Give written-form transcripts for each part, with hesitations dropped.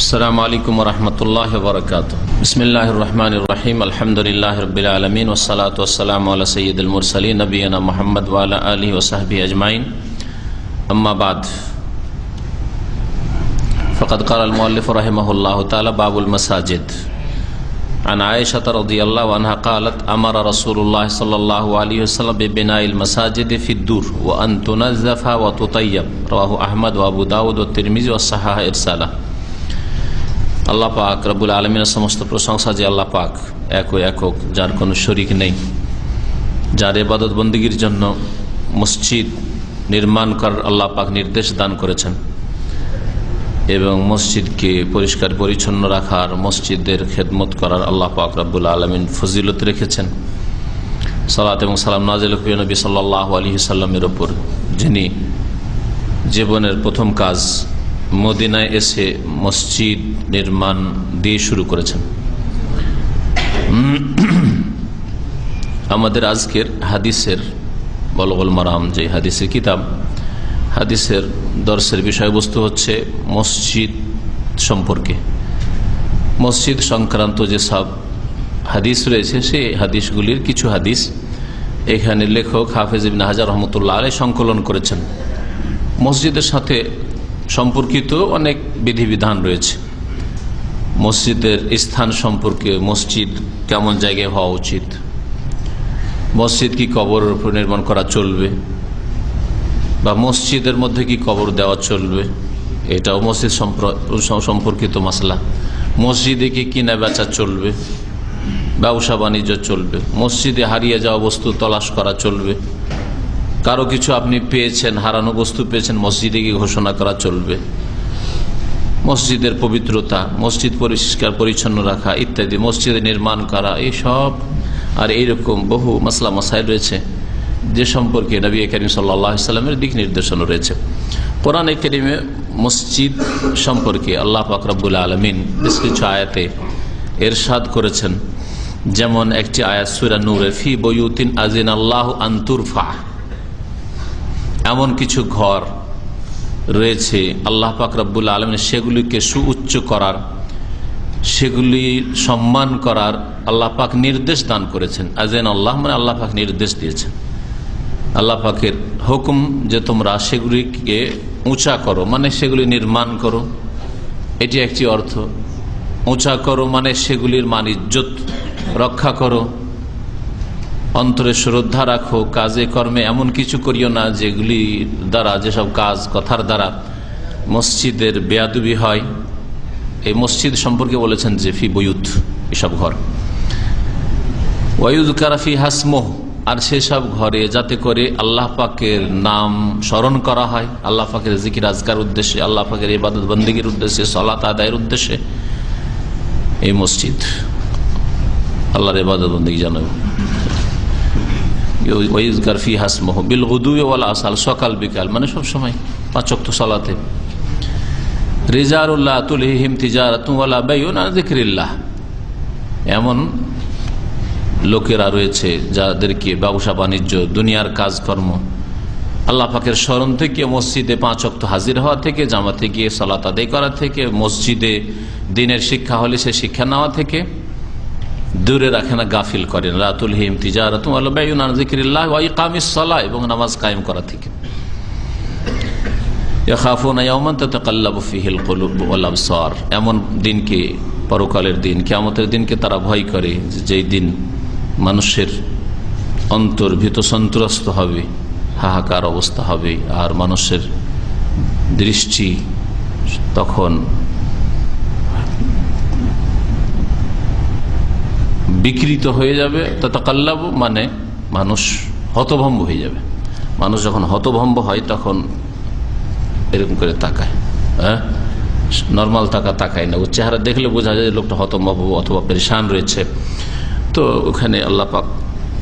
আসসালামু আলাইকুম ওয়া রাহমাতুল্লাহি ওয়া বারাকাতুহু। বিসমিল্লাহির রহমানির রহিম। আলহামদুলিল্লাহি রাব্বিল আলামিন ওয়াস সালাতু ওয়াস সালামু আলা সাইয়্যিদিল মুরসালিন নবিয়িনা মুহাম্মদ ওয়া আলা আলিহি ওয়া সাহবিহি আজমাইন। আম্মা বাদ, ফাকাদ ক্বালা আল মুআল্লিফ রাহিমাহুল্লাহু তাআলা বাবুল মাসাজিদ। عن عائشة رضي الله عنها قالت أمر رسول الله صلى الله عليه وسلم ببناء المساجد في الدور وأن تنظف وتطيب। رواه أحمد وأبو داود والترمذي والصحاح إرساله। আল্লাহ পাক রব্বুল আলামিনের সমস্ত প্রশংসা যে আল্লাহ পাক একক, যার কোনো শরীক নেই, যার ইবাদত বন্দেগীর জন্য মসজিদ নির্মাণ করার আল্লাহ পাক নির্দেশ দান করেছেন এবং মসজিদকে পরিষ্কার পরিচ্ছন্ন রাখার, মসজিদের খেদমত করার আল্লাহ পাক রব্বুল আলামিন ফজিলত রেখেছেন। সালাত এবং সালাম নাযিল হোক নবী সাল্লাল্লাহু আলাইহি সাল্লামের উপর, যিনি জীবনের প্রথম কাজ মদিনায় এসে মসজিদ নির্মাণ দিয়ে শুরু করেছেন। আমাদের আজকের হাদিসের বুলুগুল মারাম যে হাদিসের কিতাব, হাদিসের দর্শের বিষয়বস্তু হচ্ছে মসজিদ সম্পর্কে, মসজিদ সংক্রান্ত যেসব হাদিস রয়েছে সেই হাদিসগুলির কিছু হাদিস এখানে লেখক হাফেজ ইবনে হাজার রহমতুল্লাহ আলাইহি সংকলন করেছেন। মসজিদের সাথে সম্পর্কিত অনেক বিধিবিধান রয়েছে। মসজিদের স্থান সম্পর্কে, মসজিদ কেমন জায়গায় হওয়া উচিত, মসজিদ কি কবরের উপর নির্মাণ করা চলবে, বা মসজিদের মধ্যে কি কবর দেওয়া চলবে, এটাও মসজিদ সম্পর্কিত মাসলা। মসজিদে কি কিনা বেচা চলবে, ব্যবসা বাণিজ্য চলবে, মসজিদে হারিয়ে যাওয়া বস্তু তলাশ করা চলবে, কারো কিছু আপনি পেয়েছেন, হারানো বস্তু পেয়েছেন, মসজিদে গিয়ে ঘোষণা করা চলবে, মসজিদের পবিত্রতা, মসজিদ পরিষ্কার পরিচ্ছন্ন রাখা ইত্যাদি, মসজিদে নির্মাণ করা, এইসব আর এইরকম বহু মাসলা মাসাইল রয়েছে যে সম্পর্কে নবী করিম সাল্লাল্লাহু আলাইহি সাল্লামের দিক নির্দেশনা রয়েছে। কোরআনে কারিমে মসজিদ সম্পর্কে আল্লাহ পাক রব্বুল আলামিন বেশ কিছু আয়াতে ইরশাদ করেছেন। যেমন একটি আয়াত সূরা নূরে, ফি বুয়ুতিন আযিনাল্লাহু আন তুরফা, এমন কিছু ঘর রয়েছে আল্লাহ পাক রব্বুল আলামিন সেগুলিকে সুউচ্চ করার, সেগুলি সম্মান করার আল্লাহ পাক নির্দেশ দান করেছেন। আযিন আল্লাহ মানে আল্লাহ পাক নির্দেশ দিয়েছেন, আল্লাহ পাকের হুকুম যে তোমরা সেগুলিকে উঁচা করো, মানে সেগুলি নির্মাণ করো, এটি একটি অর্থ। উঁচা করো মানে সেগুলির মান ইজ্জত রক্ষা করো, অন্তরে শ্রদ্ধা রাখো, কাজে কর্মে এমন কিছু করিও না যেগুলি দ্বারা, যেসব কাজ কথার দ্বারা মসজিদের বেয়াদবি হয়। এই মসজিদ সম্পর্কে বলেছেন যে ফি বুয়ুত, এসব ঘর, ওয়ায়ুযকারা ফিহা ইসমুহ, আর সেসব ঘরে যাতে করে আল্লাহ পাকের নাম স্মরণ করা হয়, আল্লাহ পাকের জিকির আজকার উদ্দেশ্যে, আল্লাহ পাকের ইবাদত বন্দেগীর উদ্দেশ্যে, সালাত আদায়ের উদ্দেশ্যে এই মসজিদ আল্লাহর ইবাদত বন্দেগী জানাবে। ওয়ায়ুযকার ফিহা ইসমুহু বিল গুদুওয়ি ওয়াল আসাল, সকাল বিকাল মানে সব সময় 5 ওয়াক্ত সালাতে। রিজালুন লা তুলহিহিম তিজারাতুন ওয়ালা বাইউন আন যিকরিল্লাহ, এমন লোকেরা রয়েছে যাদেরকে ব্যবসা বাণিজ্য, দুনিয়ার কাজকর্ম, আল্লাহ পাকের স্মরণ থেকে, মসজিদে 5 ওয়াক্ত হাজির হওয়া থেকে, জামাতে গিয়ে সালাত আদায় করা থেকে, মসজিদে দিনের শিক্ষা হলে সে শিক্ষা নেওয়া থেকে দূরে রাখে না, গাফিল করে না। লা তুলহিহিম তিজারাতুন ওয়ালা বাইউন আন যিকরিল্লাহ ওয়া ইকামিস সালাহ, এবং নামাজ কায়েম করা থেকে। ইয়াখাফুনা ইয়াওমান তাতাকাল্লাবু ফিহিল কুলুব ওয়াল আবসার, এমন দিনকে, পরকালের দিন, কিয়ামতের দিনকে তারা ভয় করে, যেই দিন মানুষের অন্তর ভীত সন্ত্রস্ত হবে, হাহাকার অবস্থা হবে, আর মানুষের দৃষ্টি তখন বিকৃত হয়ে যাবে। তাতাকাল্লাবু মানে মানুষ হতভম্ব হয়ে যাবে। মানুষ যখন হতভম্ব হয় তখন এরকম করে তাকায়, হ্যাঁ, নর্মাল তাকায় না, ওর চেহারা দেখলে বোঝা যায় লোকটা হতভম্ব অথবা পেরেশান রয়েছে। তো ওখানে আল্লাহ পাক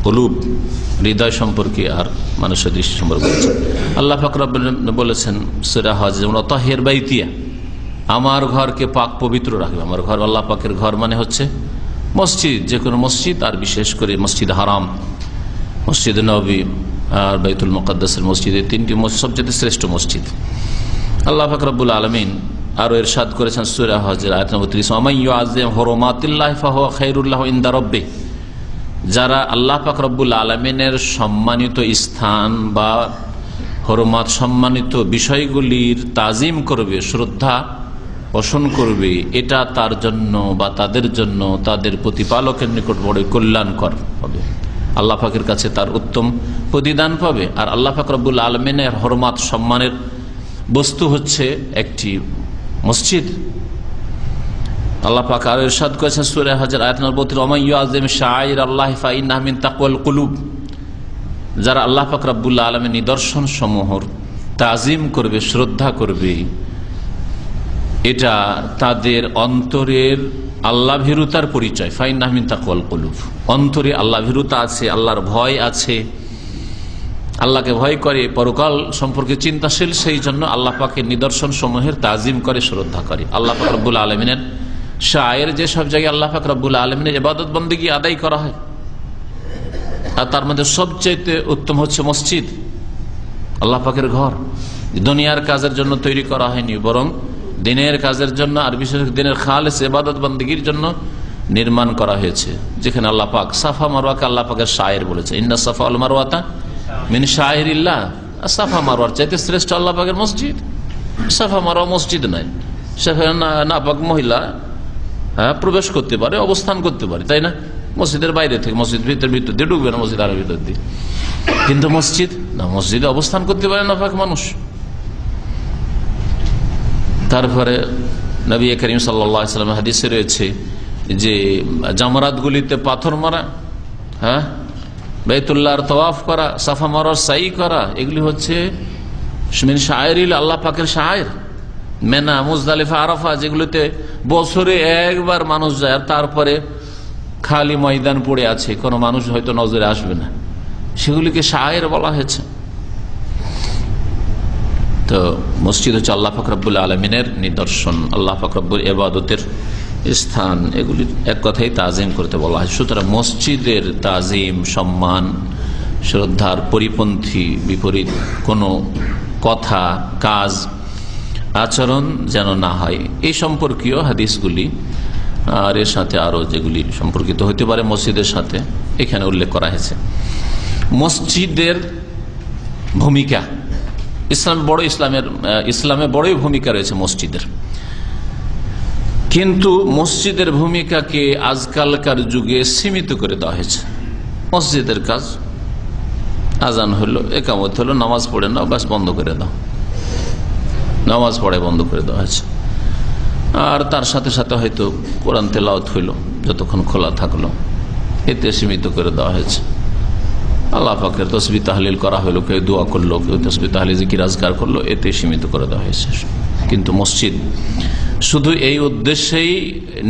কুলুব, হৃদয় সম্পর্কে আর মানুষের দৃষ্টি সম্পর্কে বলেছেন। আল্লাহ পাক রব্বুল বলেছেন সূরা হজ, যেমন তাহির বাইতিয়া, আমার ঘরকে পাক পবিত্র রাখবে। আমার ঘর, আল্লাহ পাকের ঘর মানে হচ্ছে মসজিদ, যে কোনো মসজিদ, আর বিশেষ করে মসজিদ হারাম, মসজিদ নববী আর বাইতুল মুকাদ্দাসের মসজিদ, এই 3টি মসজিদ সবচেয়ে শ্রেষ্ঠ মসজিদ। আল্লাহ পাক রব্বুল আলামিন আরো ইরশাদ করেছেন সূরা হজের আয়াত নম্বর 30, ওয়ামান ইউআযিম হুরুমাতিল্লাহি ফাহুয়া খায়রুল লাহু ইনদা রাব্বিহি, যারা আল্লাহ পাক রব্বুল আলামিনের সম্মানিত স্থান বা হরমাত সম্মানিত বিষয়গুলির তাজিম করবে, শ্রদ্ধা পোষণ করবে, এটা তার জন্য বা তাদের জন্য তাদের প্রতিপালকের নিকট বড় কল্যাণকর হবে, আল্লাহ পাকের কাছে তার উত্তম প্রতিদান পাবে। আর আল্লাহ পাক রব্বুল আলামিনের হরমাত সম্মানের বস্তু হচ্ছে একটি মসজিদ। আল্লাহ পাক আরো ইরশাদ করেছেন সূরা হজের আয়াত নম্বর 32, ওয়ামান ইউআযিম শাআইরাল্লাহি ফাইন্নাহা মিন তাকওয়াল কুলুব, যারা আল্লাহ পাক রব্বুল আলামিনের নিদর্শন সমূহর তাজিম করবে, শ্রদ্ধা করবে, এটা তাদের অন্তরের আল্লাহ ভীরুতার পরিচয়। ফাইন্নাহা মিন তাকওয়াল কুলুব, অন্তরে আল্লাহ ভীরুতা আছে, আল্লাহর ভয় আছে, আল্লাহকে ভয় করে, পরকাল সম্পর্কে চিন্তাশীল, সেই জন্য আল্লাহ পাকের নিদর্শন সমূহের তাজিম করে, শ্রদ্ধা করে। আল্লাহ পাক রব্বুল আলামিনের শায়ের যে সব জায়গায় আল্লাহ পাক রব্বুল আলামিনের ইবাদত বন্দেগী আদায় করা হয়, আর তার মধ্যে সবচেয়ে উত্তম হচ্ছে মসজিদ, আল্লাহ পাকের ঘর। দুনিয়ার কাজের জন্য তৈরি করা হয়নি, বরং দিনের কাজের জন্য, আর বিশেষ দিনের খালেস ইবাদত বন্দেগীর জন্য নির্মাণ করা হয়েছে, যেখানে আল্লাহ পাক সাফা মারওয়াকে আল্লাহ পাকের শায়ের বলেছে, ইন্না সাফা ওয়াল মারওয়াতা মিন শায়েরিল্লাহ। সাফা মারওয়ার চাইতে শ্রেষ্ঠ আল্লাহ পাকের মসজিদ। সাফা মারওয়া মসজিদ নয়, সেখানে নাপাক মহিলা প্রবেশ করতে পারে, অবস্থান করতে পারে, তাই না? মসজিদের বাইরে থেকে, মসজিদ ভিতর দিয়ে ঢুকবে না, মসজিদ আরো ভিতর দিয়ে। কিন্তু মসজিদ না, মসজিদে অবস্থান করতে পারে নাপাক মানুষ। তারপরে নবী করিম সাল্লাল্লাহু আলাইহি ওয়াসাল্লাম হাদিসে রয়েছে যে জামরাত গুলিতে পাথর মারা, বাইতুল্লাহর তওয়াফ করা, সাফা মারওয়ার সাই করা, এগুলি হচ্ছে মিন শাআইরিল, আল্লাহ পাকের শায়ের। মেনা, মুজদালিফা, আরাফা, যেগুলোতে বছরে একবার মানুষ যায়, আর তারপরে খালি ময়দান পড়ে আছে, কোনো মানুষ হয়তো নজরে আসবে না, সেগুলিকে শায়ের বলা হয়েছে। তো মসজিদ হচ্ছে আল্লাহ পাক রব্বুল আলামিনের নিদর্শন, আল্লাহ পাক রব্বুল ইবাদতের স্থান, এগুলি এক কথাই তাজিম করতে বলা হয়। সুতরাং মসজিদের তাজিম, সম্মান, শ্রদ্ধার পরিপন্থী বিপরীত কোনো কথা, কাজ, আচরণ যেন না হয়, এই সম্পর্কীয় হাদিসগুলি আর এর সাথে আরো যেগুলি সম্পর্কিত হতে পারে মসজিদের সাথে এখানে উল্লেখ করা হয়েছে। মসজিদের ভূমিকা ইসলামে বড়ই ভূমিকা রয়েছে মসজিদের, কিন্তু মসজিদের ভূমিকাকে আজকালকার যুগে সীমিত করে দেওয়া হয়েছে। মসজিদের কাজ, আজান হলো, একামত হলো, নামাজ পড়ে নাও, বাস বন্ধ করে দাও, নামাজ পড়ে বন্ধ করে দেওয়া হয়েছে। আর তার সাথে সাথে হয়তো কোরআন তেলাওয়াত হইল, যতক্ষণ খোলা থাকলো, এতে সীমিত করে দেওয়া হয়েছে। আল্লাহ পাকের তসবিহ তাহলিল করা হলো, কেউ দোয়া করলো, কেউ তসবিহ তাহলিল জিকির আজকার করলো, এতে সীমিত করে দেওয়া হয়েছে। কিন্তু মসজিদ শুধু এই উদ্দেশ্যেই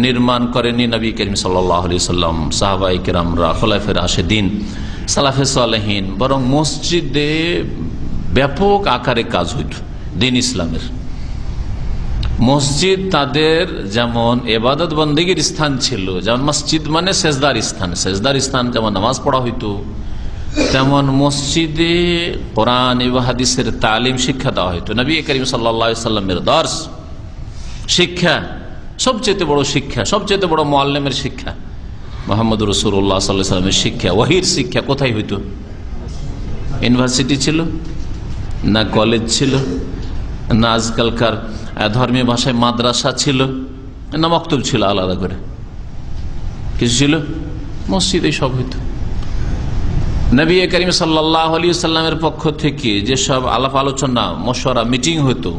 নির্মাণ করেনি নবী করিম সাল্লাল্লাহু আলাইহি সাল্লাম, সাহাবায়ে কেরামরা, খোলাফায়ে রাশেদিন, সালাফে সালেহিন, বরং মসজিদে ব্যাপক আকারে কাজ হইত দিন ইসলামের। মসজিদ তাদের যেমন ইবাদত বন্দেগীর স্থান ছিল, যেমন মসজিদ মানে সেজদার স্থান, সেজদার স্থান যেমন নামাজ পড়া হইতো, তেমন মসজিদে কোরআন এবং হাদিসের তালিম, শিক্ষা দেওয়া হইতো। নবী করিম সাল্লাল্লাহু আলাইহি সাল্লামের দর্স, শিক্ষা, সবচেয়ে বড় শিক্ষা, সবচেয়ে বড় মুআল্লিমের শিক্ষা মুহাম্মদ রাসূলুল্লাহ সাল্লাল্লাহু আলাইহি ওয়াসাল্লামের শিক্ষা, ওহীর শিক্ষা কোথায় হইতো? ইউনিভার্সিটি ছিল না, কলেজ ছিল না, আজকালকার ধর্মীয় ভাষায় মাদ্রাসা ছিল না, মক্তব ছিল আলাদা করে কিছু ছিল? মসজিদে সব হইতো। নবী করিম সাল্লাল্লাহু আলাইহি ওয়াসাল্লামের পক্ষ থেকে যেসব আলাপ আলোচনা, মশওয়ারা, মিটিং হতো,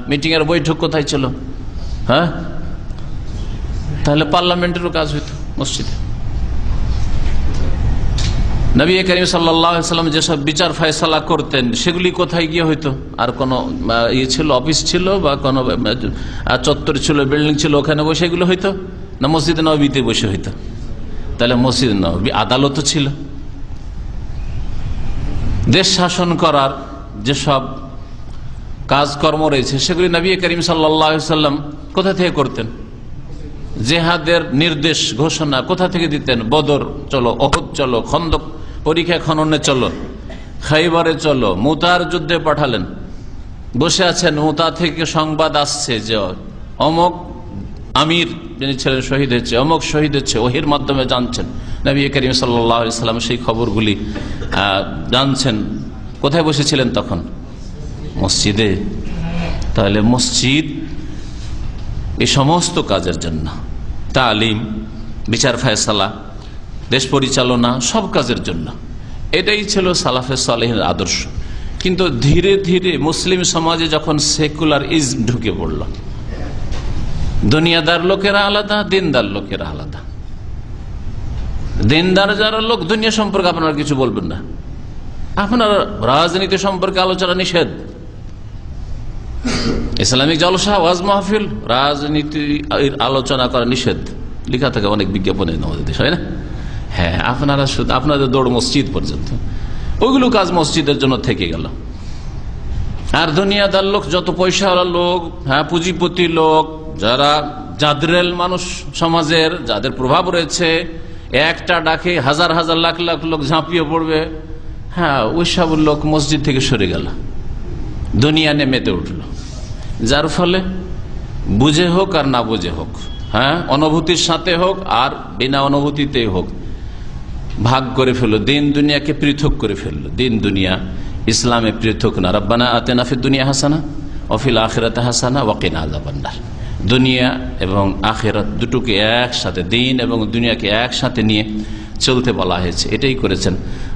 মিটিং এর বৈঠক কোথায় ছিল? তাহলে পার্লামেন্টেরও কাজ হইতো মসজিদে। নবী করিম সাল্লাল্লাহু আলাইহি ওয়াসাল্লাম যেসব বিচার ফয়সালা করতেন, সেগুলি কোথায় গিয়ে হইতো? আর কোন ছিল, অফিস ছিল বা কোন চত্বর ছিল, বিল্ডিং ছিল, ওখানে বসে এগুলো হইতো না মসজিদে নববীতে বসে হইতো? তাহলে মসজিদ নববী আদালতও ছিল। দেশ শাসন করার যেসব কাজকর্ম রয়েছে, সেগুলি নবী করিম সাল্লাল্লাহু আলাইহি ওয়াসাল্লাম কোথা থেকে করতেন? জেহাদের নির্দেশ, ঘোষণা কোথা থেকে দিতেন? বদর চলো, উহুদ চলো, খন্দক পরীক্ষা খননে চলো, খাইবারে চলো, মুতার যুদ্ধে পাঠালেন, বসে আছেন, মোতা থেকে সংবাদ আসছে যে অমুক আমির যিনি ছিলেন শহীদ হয়েছে, অমুক শহীদ হচ্ছে, ওহির মাধ্যমে জানছেন। নবী করিম সাল্লাল্লাহু আলাইহি সাল্লাম সেই খবরগুলি জানছেন। কোথায় বসেছিলেন তখন? মসজিদে। তাহলে মসজিদ এই সমস্ত কাজের জন্য, তালিম, বিচার ফায়সালা, দেশ পরিচালনা, সব কাজের জন্য। এটাই ছিল সালাফে সালেহিনের আদর্শ। কিন্তু ধীরে ধীরে মুসলিম সমাজে যখন সেকুলার ইজম ঢুকে পড়ল, দুনিয়াদার লোকেরা আলাদা, দিনদার লোকেরা আলাদা। দিনদার যারা লোক, দুনিয়া সম্পর্কে আপনারা কিছু বলবেন না, আপনার রাজনীতি সম্পর্কে আলোচনা নিষেধ। ইসলামিক জলসা, ওয়াজ মাহফিল, রাজনীতি আলোচনা করা নিষেধ, লেখা থাকে অনেক বিজ্ঞাপনে আমাদের দেশ, হয় না? হ্যাঁ, আপনারা শুধু আপনাদের দৌড় মসজিদ পর্যন্ত, ওইগুলো কাজ মসজিদের জন্য থেকে গেল। আর দুনিয়াদার লোক, যত পয়সাওয়ালা লোক, হ্যাঁ, পুঁজিপতি লোক, যারা জাদরেল মানুষ সমাজের, যাদের প্রভাব রয়েছে, একটা ডাকে হাজার হাজার লাখ লাখ লোক ঝাঁপিয়ে পড়বে, হ্যাঁ, ওই সব লোক মসজিদ থেকে সরে গেল, দুনিয়া নেমেতে উঠল। যার ফলে বুঝে হোক আর না বুঝে হোক, হ্যাঁ, অনুভূতির সাথে হোক আর বিনা অনুভূতিতে হোক, ভাগ করে ফেললো, দিন দুনিয়াকে পৃথক করে ফেললো। দিন দুনিয়া ইসলামে পৃথক না। রব্বানা আতিনা ফিদ দুনিয়া হাসানা ওয়া ফিল আখিরাতি হাসানা ওয়া কিনা আযাবান্নার। দুনিয়া এবং আখিরাত দুটোকে একসাথে, দিন এবং দুনিয়াকে একসাথে নিয়ে চলতে বলা হয়েছে। এটাই করেছেন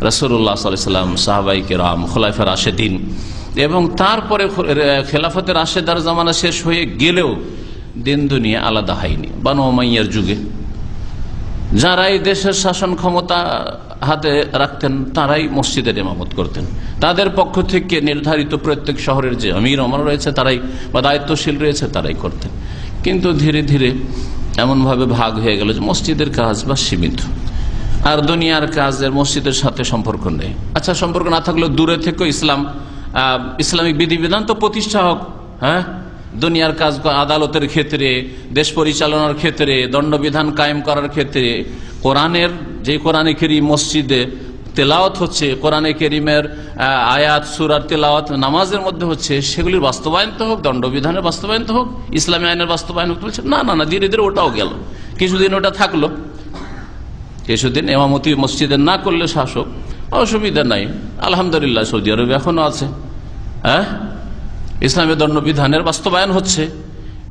রাসূলুল্লাহ সাল্লাল্লাহু আলাইহি ওয়াসাল্লাম, সাহাবায়ে কেরাম, খোলাফায়ে রাশেদিন। এবং তারপরে খেলাফতে রাশেদার জামানা শেষ হয়ে গেলেও দিন দুনিয়া আলাদা হয়নি। বানু উমাইয়ার যুগে যারাই দেশের শাসন ক্ষমতা হাতে রাখতেন তারাই মসজিদের ইমামত করতেন। তাদের পক্ষ থেকে নির্ধারিত প্রত্যেক শহরের যে আমির ওমর রয়েছে তারাই, বা দায়িত্বশীল রয়েছে, তারাই করতেন। কিন্তু ধীরে ধীরে এমনভাবে ভাগ হয়ে গেল যে মসজিদের কাজ বা সীমিত, আর দুনিয়ার কাজের মসজিদের সাথে সম্পর্ক নেই। আচ্ছা, সম্পর্ক না থাকলেও দূরে থেকে ইসলামিক বিধিবিধান তো প্রতিষ্ঠা হোক। হ্যাঁ, দুনিয়ার কাজ, আদালতের ক্ষেত্রে, দেশ পরিচালনার ক্ষেত্রে, দণ্ডবিধান কায়েম করার ক্ষেত্রে যে কোরআনে কারীম মসজিদে তেলাওয়াত হচ্ছে, কোরআনে কারীমের আয়াত সূরার তেলাওয়াত নামাজের মধ্যে হচ্ছে, সেগুলির বাস্তবায়ন তো হোক, দণ্ডবিধানের বাস্তবায়ন তো হোক, ইসলামী আইনের বাস্তবায়ন হোক। বলছে না না না, ধীরে ধীরে ওটাও গেল। কিছুদিন ওটা থাকলো, কিছুদিন ইমামতি মসজিদে না করলে শাসক, অসুবিধা নাই, আলহামদুলিল্লাহ। সৌদি আরবে এখনো আছে, হ্যাঁ, ইসলামের দণ্ডবিধানের বাস্তবায়ন হচ্ছে,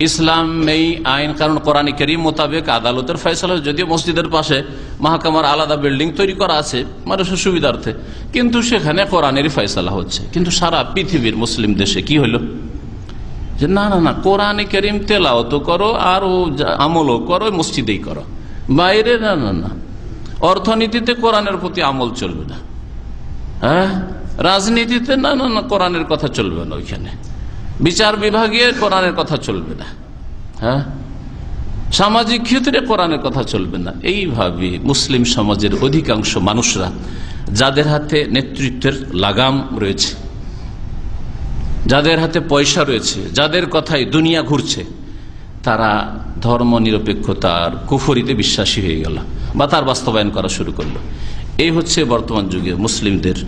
ইসলামেই আইন কারণ কোরআন কারীম মোতাবেক আদালতের ফয়সালা। যদিও মসজিদের পাশে মাহকামার আলাদা বিল্ডিং তৈরি করা আছে মানুষের সুবিধার্থে, কিন্তু সেখানে কোরআনেরই ফয়সালা হচ্ছে। কিন্তু সারা পৃথিবীর মুসলিম দেশে কি হলো যে না না না, কোরআন কারীম তেলাওয়াত করো আর ও আমলও করো, মসজিদেই করো, বাইরে না না না। অর্থনীতিতে কোরআনের প্রতি আমল চলবে না, হ্যাঁ, রাজনীতিতে না না না, কোরআনের কথা চলবে না, ওইখানে বিচার বিভাগে কোরআনের কথা চলবে না, হ্যাঁ, সামাজিক ক্ষেত্রে কোরআনের কথা চলবে না। এইভাবে মুসলিম সমাজের অধিকাংশ মানুষরা, যাদের হাতে নেতৃত্বের লাগাম রয়েছে, যাদের হাতে পয়সা রয়েছে, যাদের কথায় দুনিয়া ঘুরছে, তারা ধর্ম নিরপেক্ষতার কুফরিতে বিশ্বাসী হয়ে গেল বা তার বাস্তবায়ন করা শুরু করলো। এই হচ্ছে বর্তমান যুগে মুসলিমদের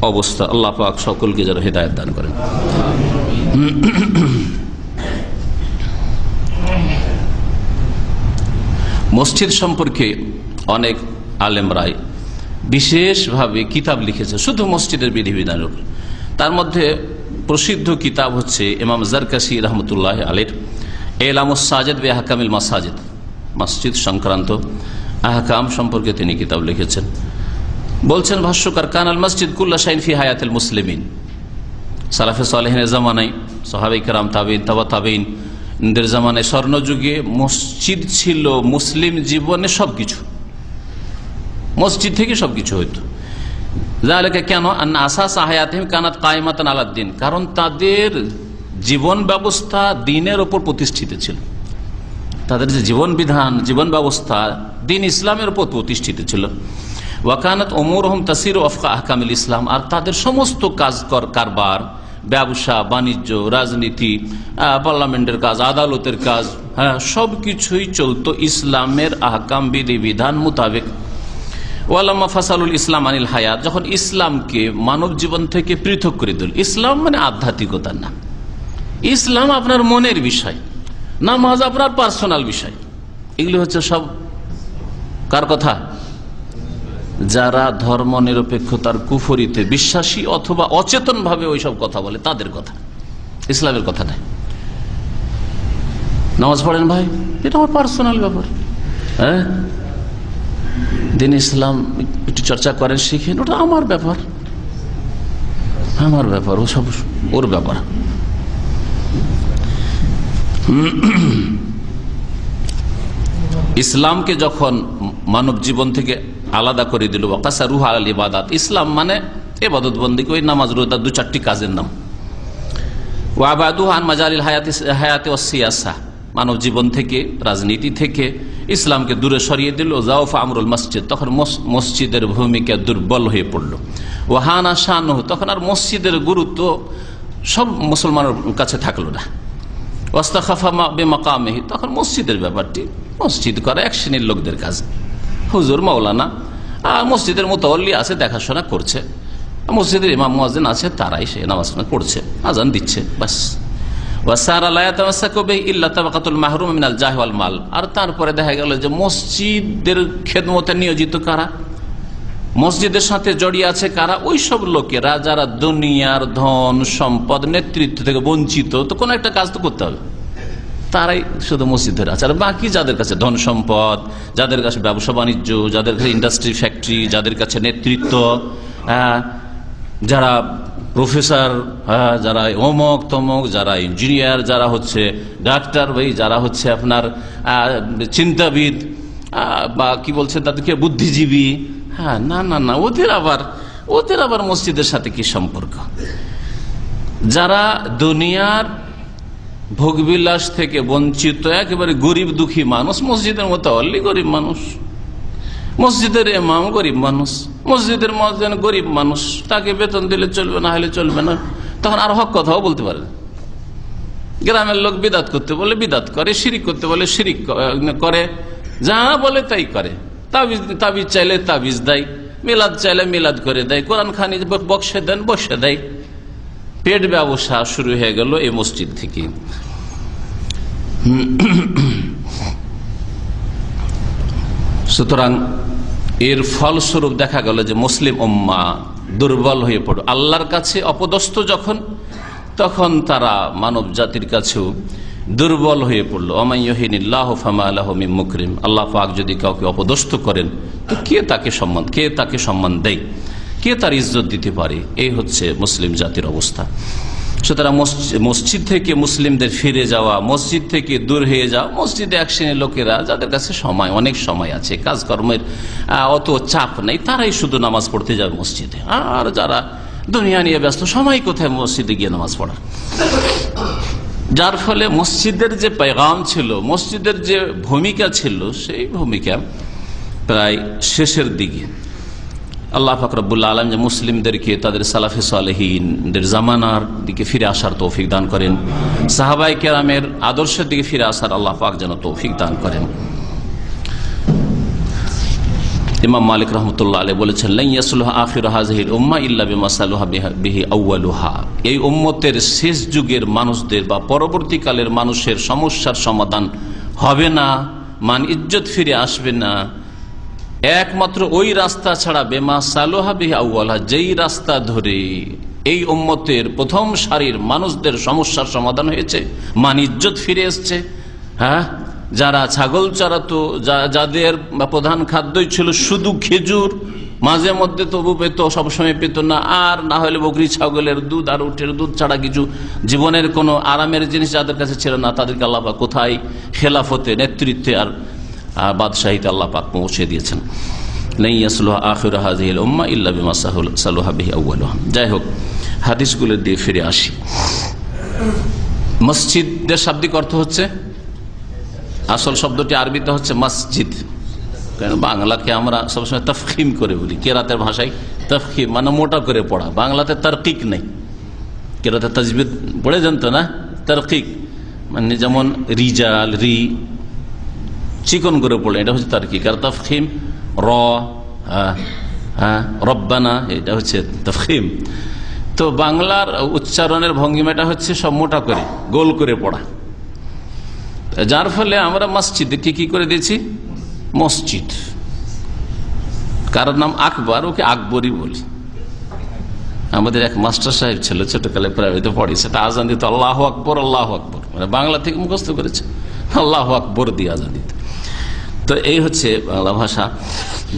অবস্থা। আল্লাহ পাক সকলকে যেন হেদায়েত দান করেন। মসজিদ সম্পর্কে অনেক আলেমরাই বিশেষভাবে কিতাব লিখেছে শুধু মসজিদের বিধিবিধানের উপর। তার মধ্যে প্রসিদ্ধ কিতাব হচ্ছে ইমাম জারকাশি রহমতুল্লাহ আলাইহির এলামুস সাজিদ বি আহকামিল মাসাজিদ, মসজিদ সংক্রান্ত আহকাম সম্পর্কে তিনি কিতাব লিখেছেন। বলছেন ভাষ্যকার, কানাল মসজিদ কুল্লা শাইন ফি হায়াতিল মুসলিমিন। সালাফে সালেহিনের জামানায়, সাহাবায়ে কেরাম, তাবেঈন, তাবা তাবেঈনদের জামানায়, স্বর্ণযুগে মসজিদ ছিল মুসলিম জীবনে সবকিছু। মসজিদ থেকে সবকিছু হইতো। যালিকা কেন? আন্না আসাস হায়াতিহিম কানাত কায়েমাতান আলাদ দ্বীন। কারণ তাদের জীবন ব্যবস্থা দিনের উপর প্রতিষ্ঠিত ছিল। তাদের যে জীবন বিধান, জীবন ব্যবস্থা দিন ইসলামের উপর প্রতিষ্ঠিত ছিল। ওয়াকানাত উমুরহুম তাসিরু ওয়াফকা আহকামিল ইসলাম। আর তাদের সমস্ত কারবার, ব্যবসা বাণিজ্য, রাজনীতি, পার্লামেন্টের কাজ, আদালতের কাজ, হ্যাঁ, সবকিছুই চলতো ইসলামের আহকাম বিধিবিধান মোতাবেক। ওয়ালাম্মা ফাসালুল ইসলাম আনিল হায়াত, যখন ইসলামকে মানব জীবন থেকে পৃথক করে দিল। ইসলাম মানে আধ্যাত্মিকতা না, ইসলাম আপনার মনের বিষয়, নামাজ আপনার পার্সোনাল বিষয়। এগুলি হচ্ছে সব কার কথা? যারা ধর্ম নিরপেক্ষতার কুফরিতে বিশ্বাসী অথবা অচেতন ভাবে ওইসব কথা বলে তাদের কথা, ইসলামের কথা নাই। নামাজ পড়েন ভাই, এটা আমার পার্সোনাল ব্যাপার। হ্যাঁ, দিন ইসলাম একটু চর্চা করেন, শিখেন, ওটা আমার ব্যাপার, আমার ব্যাপার, ও সব ওর ব্যাপার। ইসলামকে যখন মানব জীবন থেকে আলাদা করে দিল, ওয়াকাসা রুহা আল ইবাদাত, ইসলাম মানে ইবাদত বন্দেগী, ওই নামাজ রোজা 2-4টি কাজের নাম। ওয়াবাদু আন মাজালিল হায়াতে ওয়াস সিয়াসা, মানব জীবন থেকে, রাজনীতি থেকে ইসলামকে দূরে সরিয়ে দিল। জাওফা আমরুল মসজিদ, তখন মসজিদের ভূমিকা দুর্বল হয়ে পড়ল। ওয়াহানা শানহু, তখন আর মসজিদের গুরুত্ব সব মুসলমানের কাছে থাকলো না। ওয়াস্তাখাফা বিমাকামিহি, তখন মসজিদের ব্যাপারটি মসজিদ করা এক শ্রেণীর লোকদের কাজ। হুজুর, মাওলানা, মসজিদের মুতাওয়াল্লি আছে, দেখাশোনা করছে, মসজিদের ইমাম মুয়াজ্জিন আছে, তারাই সে নামাজ পড়ছে, আজান দিচ্ছে, বাস। আর তারপরে দেখা গেল যে মসজিদের খেদমতে নিয়োজিত কারা, মসজিদের সাথে জড়িয়ে আছে কারা, ওই সব লোকেরা যারা দুনিয়ার ধন সম্পদ নেতৃত্ব থেকে বঞ্চিত, তো কোন একটা কাজ তো করতে হবে, তারাই শুধু মসজিদের আছে। আর বাকি যাদের কাছে ধন সম্পদ, যাদের কাছে ব্যবসা বাণিজ্য, যাদের কাছে ইন্ডাস্ট্রি ফ্যাক্টরি, যাদের কাছে নেতৃত্ব, যারা প্রফেসর, যারা অমক তমক, যারা ইঞ্জিনিয়ার, যারা হচ্ছে ডাক্তার, ভাই যারা হচ্ছে আপনার চিন্তাবিদ, বা কি বলছে তাদেরকে বুদ্ধিজীবী, হ্যাঁ, না না না, ওদের আবার মসজিদের সাথে কি সম্পর্ক? যারা দুনিয়ার ভোগবিলাস থেকে বঞ্চিত একেবারে গরিব দুঃখী মানুষ, মসজিদের মতো অল্লি গরিব মানুষ, মসজিদের ইমাম গরিব মানুষ, মসজিদের মুয়াজ্জিন গরিব মানুষ, তাকে বেতন দিলে চলবে, না হলে চলবে না, তখন আর হক কথাও বলতে পারে। গ্রামের লোক বিদাত করতে বলে বিদাত করে, শিরিক করতে বলে শিরিক করে, যা বলে তাই করে। তাবিজ চাইলে তাবিজ দেয়, মিলাদ চাইলে মিলাদ করে দেয়, কোরআন খানি বক্সে দেন বসে দেয়। পেট ব্যবসা শুরু হয়ে গেল এই মসজিদ থেকে। সুতরাং এর ফলস্বরূপ দেখা গেল যে মুসলিম উম্মাহ দুর্বল হয়ে পড়ল, আল্লাহর কাছে অপদস্থ যখন, তখন তারা মানব জাতির কাছেও দুর্বল হয়ে পড়ল। ওমাইয়ুহিনিল্লাহু ফামা লাহু মিন মুকরিম, আল্লাহ পাক যদি কাউকে অপদস্থ করেন তো কে তাকে সম্মান দেয়, কে তার ইজ্জত দিতে পারে? এই হচ্ছে মুসলিম জাতির অবস্থা। সুতরাং মসজিদ থেকে মুসলিমদের ফিরে যাওয়া, মসজিদ থেকে দূর হয়ে যাওয়া, মসজিদে এক শ্রেণীর লোকেরা যাদের কাছে অনেক সময় আছে, কাজকর্মের অত চাপ নেই, তারাই শুধু নামাজ পড়তে যাবে মসজিদে। আর যারা দুনিয়া নিয়ে ব্যস্ত, সময় কোথায় মসজিদে গিয়ে নামাজ পড়া? যার ফলে মসজিদের যে পেগাম ছিল, মসজিদের যে ভূমিকা ছিল, সেই ভূমিকা প্রায় শেষের দিকে। আল্লাহ পাক রব্বুল আলামিন যে মুসলিমদেরকে তাদের সালাফে সালেহিনদের জামানার দিকে ফিরে আসার তৌফিক দান করেন, সাহাবায়ে কেরামের আদর্শের দিকে ফিরে আসার আল্লাহ পাক যেন তৌফিক দান করেন। ইমাম মালিক রহমতুল্লাহ আলাইহি বলেছেন, লা ইয়াসলুহু আখিরু হাযিহিল উম্মাহ ইল্লা বিমা সালাহা বিহি আউয়ালুহা, এই উম্মতের শেষ যুগের মানুষদের বা পরবর্তীকালের মানুষের সমস্যার সমাধান হবে না, মান ইজ্জত ফিরে আসবে না, একমাত্র ওই রাস্তা ছাড়া, বেমা সালোহা বিহি আউয়ালুহা, যেই রাস্তা ধরে এই উম্মতের প্রথম সারির মানুষদের সমস্যার সমাধান হয়েছে, মান ইজ্জত ফিরে এসছে। হ্যাঁ, যারা ছাগল চড়াতো, যাদের প্রধান খাদ্যই ছিল শুধু খেজুর, মাঝে মধ্যে তবু পেত, সবসময় পেত না, আর না হলে বকরি ছাগলের দুধ আর উটের দুধ ছাড়া কিছু জীবনের কোনো আরামের জিনিস যাদের কাছে ছিল না, তাদেরকে আল্লাহ পাক কোথায় খেলাফতে, নেতৃত্বে আর বাদশাহিতে আল্লাহ পাক পৌঁছে দিয়েছেন। লা ইয়াসলুহু আখিরু হাযিহিল উম্মাহ ইল্লা বিমা সালাহা বিহি আউয়ালুহা। যাই হোক, হাদিসগুলো দিয়ে ফিরে আসি। মসজিদের শাব্দিক অর্থ হচ্ছে, আসল শব্দটি আরবিতে হচ্ছে মসজিদ, কারণ বাংলাকে আমরা সবসময় তফখিম করে বলি, কেরাতের ভাষায় তফখিম মানে মোটা করে পড়া, বাংলাতে তারকিক নেই। কেরাতে তাজবিদ পড়ে জানতো না, তারকিক মানে যেমন রিজাল, রি চিকন করে পড়ে, এটা হচ্ছে তারকিক। আর তফখিম রব্বানা, এটা হচ্ছে তফখিম। তো বাংলার উচ্চারণের ভঙ্গিমাটা হচ্ছে সব মোটা করে গোল করে পড়া, যার ফলে আমরা মসজিদকে কি করে দিয়েছি মসজিদ। কারোর নাম আকবর, ওকে আকবরই বলি। আমাদের এক মাস্টার সাহেব ছিল, ছোটকালে প্রাইভেটে পড়ি, সেটা আজান দিত আল্লাহ আকবর আল্লাহ আকবর, মানে বাংলা থেকে মুখস্থ করেছে আল্লাহ আকবর দিয়ে আজান দিত। তো এই হচ্ছে বাংলা ভাষা।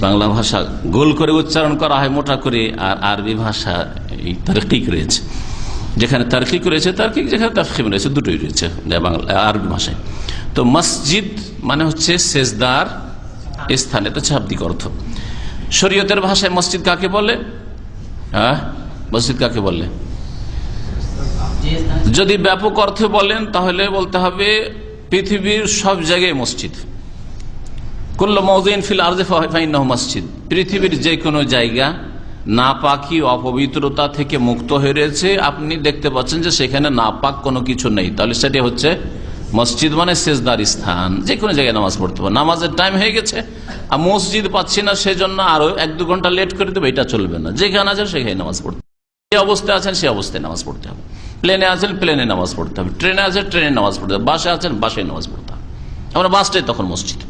বাংলা ভাষা গোল করে উচ্চারণ করা হয় মোটা করে, আর আরবি ভাষা এই তারকিক রয়েছে, যেখানে তারকিক রয়েছে তারকিক, যেখানে তাফখিম রয়েছে, দুটোই রয়েছে বাংলা আরবি ভাষায়। তো মসজিদ মানে হচ্ছে সেজদার স্থান, এটা শাব্দিক অর্থ। শরীয়তের ভাষায় মসজিদ কাকে বলে? হ্যাঁ, মসজিদ কাকে বলে? যদি ব্যাপক অর্থে বলেন তাহলে বলতে হবে পৃথিবীর সব জায়গায় মসজিদ। কুল্লু মাউযিন ফিল আরদি ফাইন্নাহু মসজিদ, পৃথিবীর যে কোনো জায়গা নাপাকি অপবিত্রতা থেকে মুক্ত হয়ে রয়েছে, আপনি দেখতে পাচ্ছেন যে সেখানে নাপাক কোনো কিছু নেই, তাহলে সেটি হচ্ছে মসজিদ, মানে সেজদার স্থান। যে কোনো জায়গায় নামাজ পড়তে পারে। নামাজের টাইম হয়ে গেছে আর মসজিদ পাচ্ছি না, সেজন্য আরো 1-2 ঘন্টা লেট করে দেবে, এটা চলবে না। যেখানে আছেন সেখানে নামাজ পড়তে হবে, যে অবস্থায় আছেন সে অবস্থায় নামাজ পড়তে হবে। প্লেনে আছেন প্লেনে নামাজ পড়তে হবে, ট্রেনে আছেন ট্রেনে নামাজ পড়তে হবে, বাসে আছেন বাসায় নামাজ পড়তে হবে। আমরা বাসটাই তখন মসজিদ।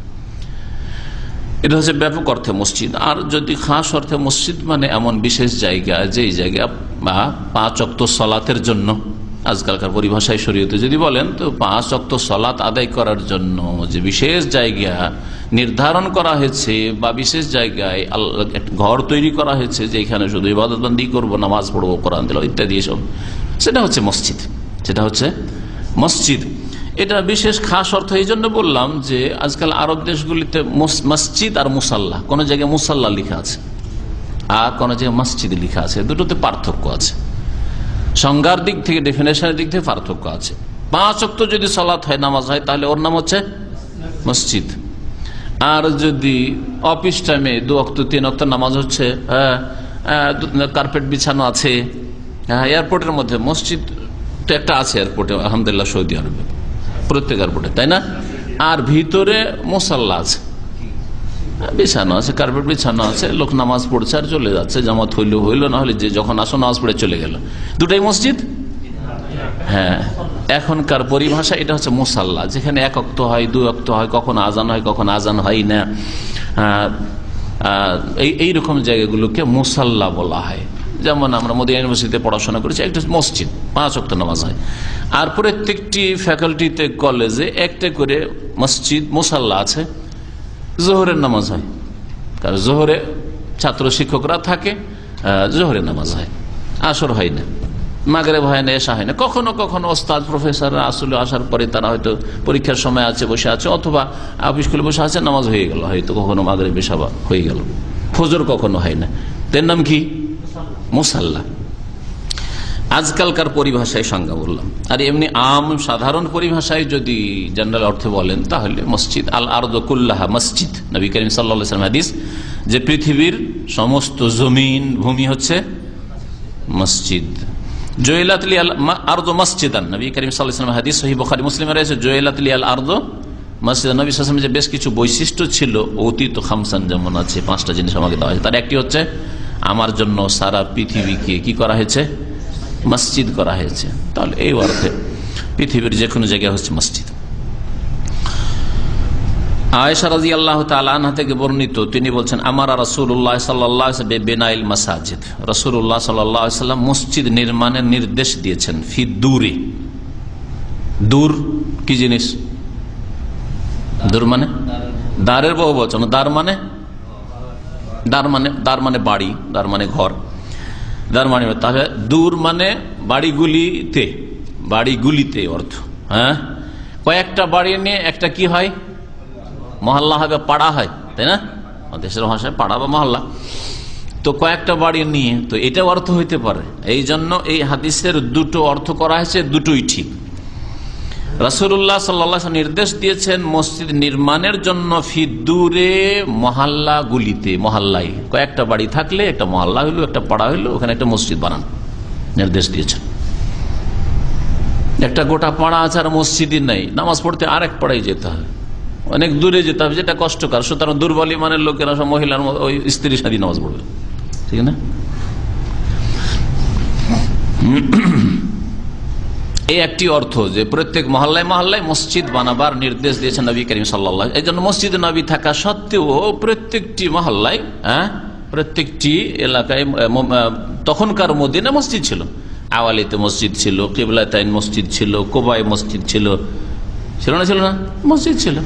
এটা হচ্ছে ব্যাপক অর্থে মসজিদ। আর যদি খাস অর্থে মসজিদ মানে এমন বিশেষ জায়গা, যেই জায়গা 5 ওয়াক্ত সলাতের জন্য, আজকালকার পরিভাষায় শরীয়তে যদি বলেন তো 5 ওয়াক্ত সলাত আদায় করার জন্য যে বিশেষ জায়গা নির্ধারণ করা হয়েছে, বা বিশেষ জায়গায় ঘর তৈরি করা হয়েছে যে এখানে শুধু ইবাদতবন্দি করবো, নামাজ পড়বো, কোরআন তেলাওয়াত ইত্যাদি এসব, সেটা হচ্ছে মসজিদ। সেটা হচ্ছে মসজিদ। এটা বিশেষ খাস অর্থ এই জন্য বললাম যে আজকাল আরব দেশগুলিতে মসজিদ আর মুসাল্লা, কোন জায়গায় মুসাল্লা লেখা আছে আর কোন জায়গায় মসজিদ লেখা আছে, দুটোতে পার্থক্য আছে। সংজ্ঞার দিক থেকে, ডেফিনেশনের দিক থেকে পার্থক্য আছে। 5 ওয়াক্ত যদি সালাত হয়, নামাজ হয়, তাহলে ওর নাম হচ্ছে মসজিদ। আর যদি অফিস টাইমে 2 ওয়াক্ত 3 ওয়াক্ত নামাজ হচ্ছে, কার্পেট বিছানো আছে, এয়ারপোর্টের মধ্যে মসজিদ তো একটা আছে এয়ারপোর্টে, আলহামদুলিল্লাহ সৌদি আরবে প্রত্যেক এয়ারপোর্টে, তাই না? আর ভিতরে মুসাল্লা আছে, বিছানো আছে, কার্পেট বিছানো আছে, লোক নামাজ পড়ছে আর চলে যাচ্ছে, জামাত হইলো না হলে যে যখন আসো নামাজ পড়ে চলে গেল, দুটাই মসজিদ। হ্যাঁ, এখনকার পরিভাষা এটা হচ্ছে মুসাল্লা, যেখানে 1 ওয়াক্ত হয়, 2 ওয়াক্ত হয়, কখন আজান হয় কখন আজান হয় না, এইরকম জায়গাগুলোকে মুসাল্লা বলা হয়। যেমন আমরা মদিনা ইউনিভার্সিটিতে পড়াশোনা করেছি, একটা মসজিদ, 5 ওয়াক্ত নামাজ হয়। আর প্রত্যেকটি ফ্যাকাল্টিতে, কলেজে একটা করে মসজিদ মুসাল্লা আছে। জোহরের নামাজ হয়, কারণ জোহরে ছাত্র শিক্ষকরা থাকে, জোহরের নামাজ হয়, আসর হয় না, মাগরিব হয় না, এশা হয় না। কখনো কখনো ওস্তাদ প্রফেসররা আসলে আসার পরে তারা হয়তো পরীক্ষার সময় আছে, বসে আছে, অথবা অফিস খুলে বসে আছে, নামাজ হয়ে গেল, হয়তো কখনো মাগরিব এশা হয়ে গেল, ফজর কখনো হয় না। তার নাম কি? মুসাল্লা। আজকালকার পরিভাষায় সংজ্ঞা বললাম। আর এমনি সাধারণ পরিভাষায় যদি জেনারেল অর্থে বলেন তাহলে মসজিদ, আল আরদু কুল্লাহা মসজিদ। নবী করিম সাল্লাল্লাহু আলাইহি ওয়াসাল্লাম হাদিস যে পৃথিবীর সমস্ত জমিন ভূমি হচ্ছে মসজিদ। জুইলাত লিয়াল আরদু মসজিদান, নবী করিম সাল্লাল্লাহু আলাইহি ওয়াসাল্লাম হাদিস সহিহ বুখারী মুসলিমে রয়েছে, জুইলাত লিয়াল আরদু মসজিদান। নবী সাল্লাল্লাহু আলাইহি ওয়াসাল্লাম যে বেশ কিছু বৈশিষ্ট্য ছিল, অতীত খামসান যেমন আছে, 5টা জিনিস আমাকে দেওয়া হয়েছে, তার একটি হচ্ছে আমার জন্য সারা পৃথিবীকে কি করা হয়েছে? মসজিদ করা হয়েছে। তাহলে এই অর্থে পৃথিবীর যে কোনো জায়গায় হচ্ছে মসজিদ। আয়েশা রাদিয়াল্লাহু তাআলা আনহা থেকে বর্ণিত, তিনি বলছেন, আমারা রাসূলুল্লাহ সাল্লাল্লাহু আলাইহি ওয়াসাল্লাম বিনাইল মাসাজিদ, রাসূলুল্লাহ সাল্লাল্লাহু আলাইহি ওয়াসাল্লাম মসজিদ নির্মাণের নির্দেশ দিয়েছেন। ফি দূরে, দূর কি জিনিস? দূর মানে দ্বারের বহুবচন, দ্বার মানে বাড়ি, দ্বার মানে ঘর, দ্বার মানে, তাহলে দূর মানে বাড়িগুলিতে অর্থ। হ্যাঁ, কয়েকটা বাড়ি নিয়ে একটা কি হয়? মহল্লা হবে, পাড়া হয়, তাই না? দেশের ভাষায় পাড়া বা মহল্লা। তো কয়েকটা বাড়ি নিয়ে, তো এটা অর্থ হইতে পারে। এই জন্য এই হাদিসের দুটো অর্থ করা হয়েছে, দুটোই ঠিক। রাসূলুল্লাহ সাল্লাল্লাহু আলাইহি ওয়াসাল্লাম নির্দেশ দিয়েছেন মসজিদ নির্মাণের জন্য ফিদুরে, মহল্লা গুলিতে, মহল্লায় কয়েকটা বাড়ি থাকলে একটা মহল্লা হইলো, একটা পাড়া হইলো, ওখানে একটা মসজিদ বানান নির্দেশ দিয়েছেন। একটা গোটা পাড়া আছে আর মসজিদই নেই, নামাজ পড়তে আরেক পাড়ায় যেতে হবে, অনেক দূরে যেতে হবে, যেটা কষ্টকর। সুতরাং দুর্বল ইমানের লোকেরা সব মহিলার ওই স্ত্রীর সাথে নামাজ পড়বে, ঠিক না? এই একটি অর্থ যে প্রত্যেক মহল্লায় মহল্লায় মসজিদ বানাবার নির্দেশ দিয়েছেন নবী করিম সাল্লাল্লাহু আলাইহি ওয়াসাল্লাম। এই জন্য মসজিদ নবী থাকা সত্ত্বেও প্রত্যেকটি মহল্লায়, প্রত্যেকটি এলাকায় তখনকার মদিনা মসজিদ ছিল। আওয়ালিতে মসজিদ ছিল, কিবলাতাইন মসজিদ ছিল, কুবায় মসজিদ ছিল, ছিল না মসজিদ ছিল।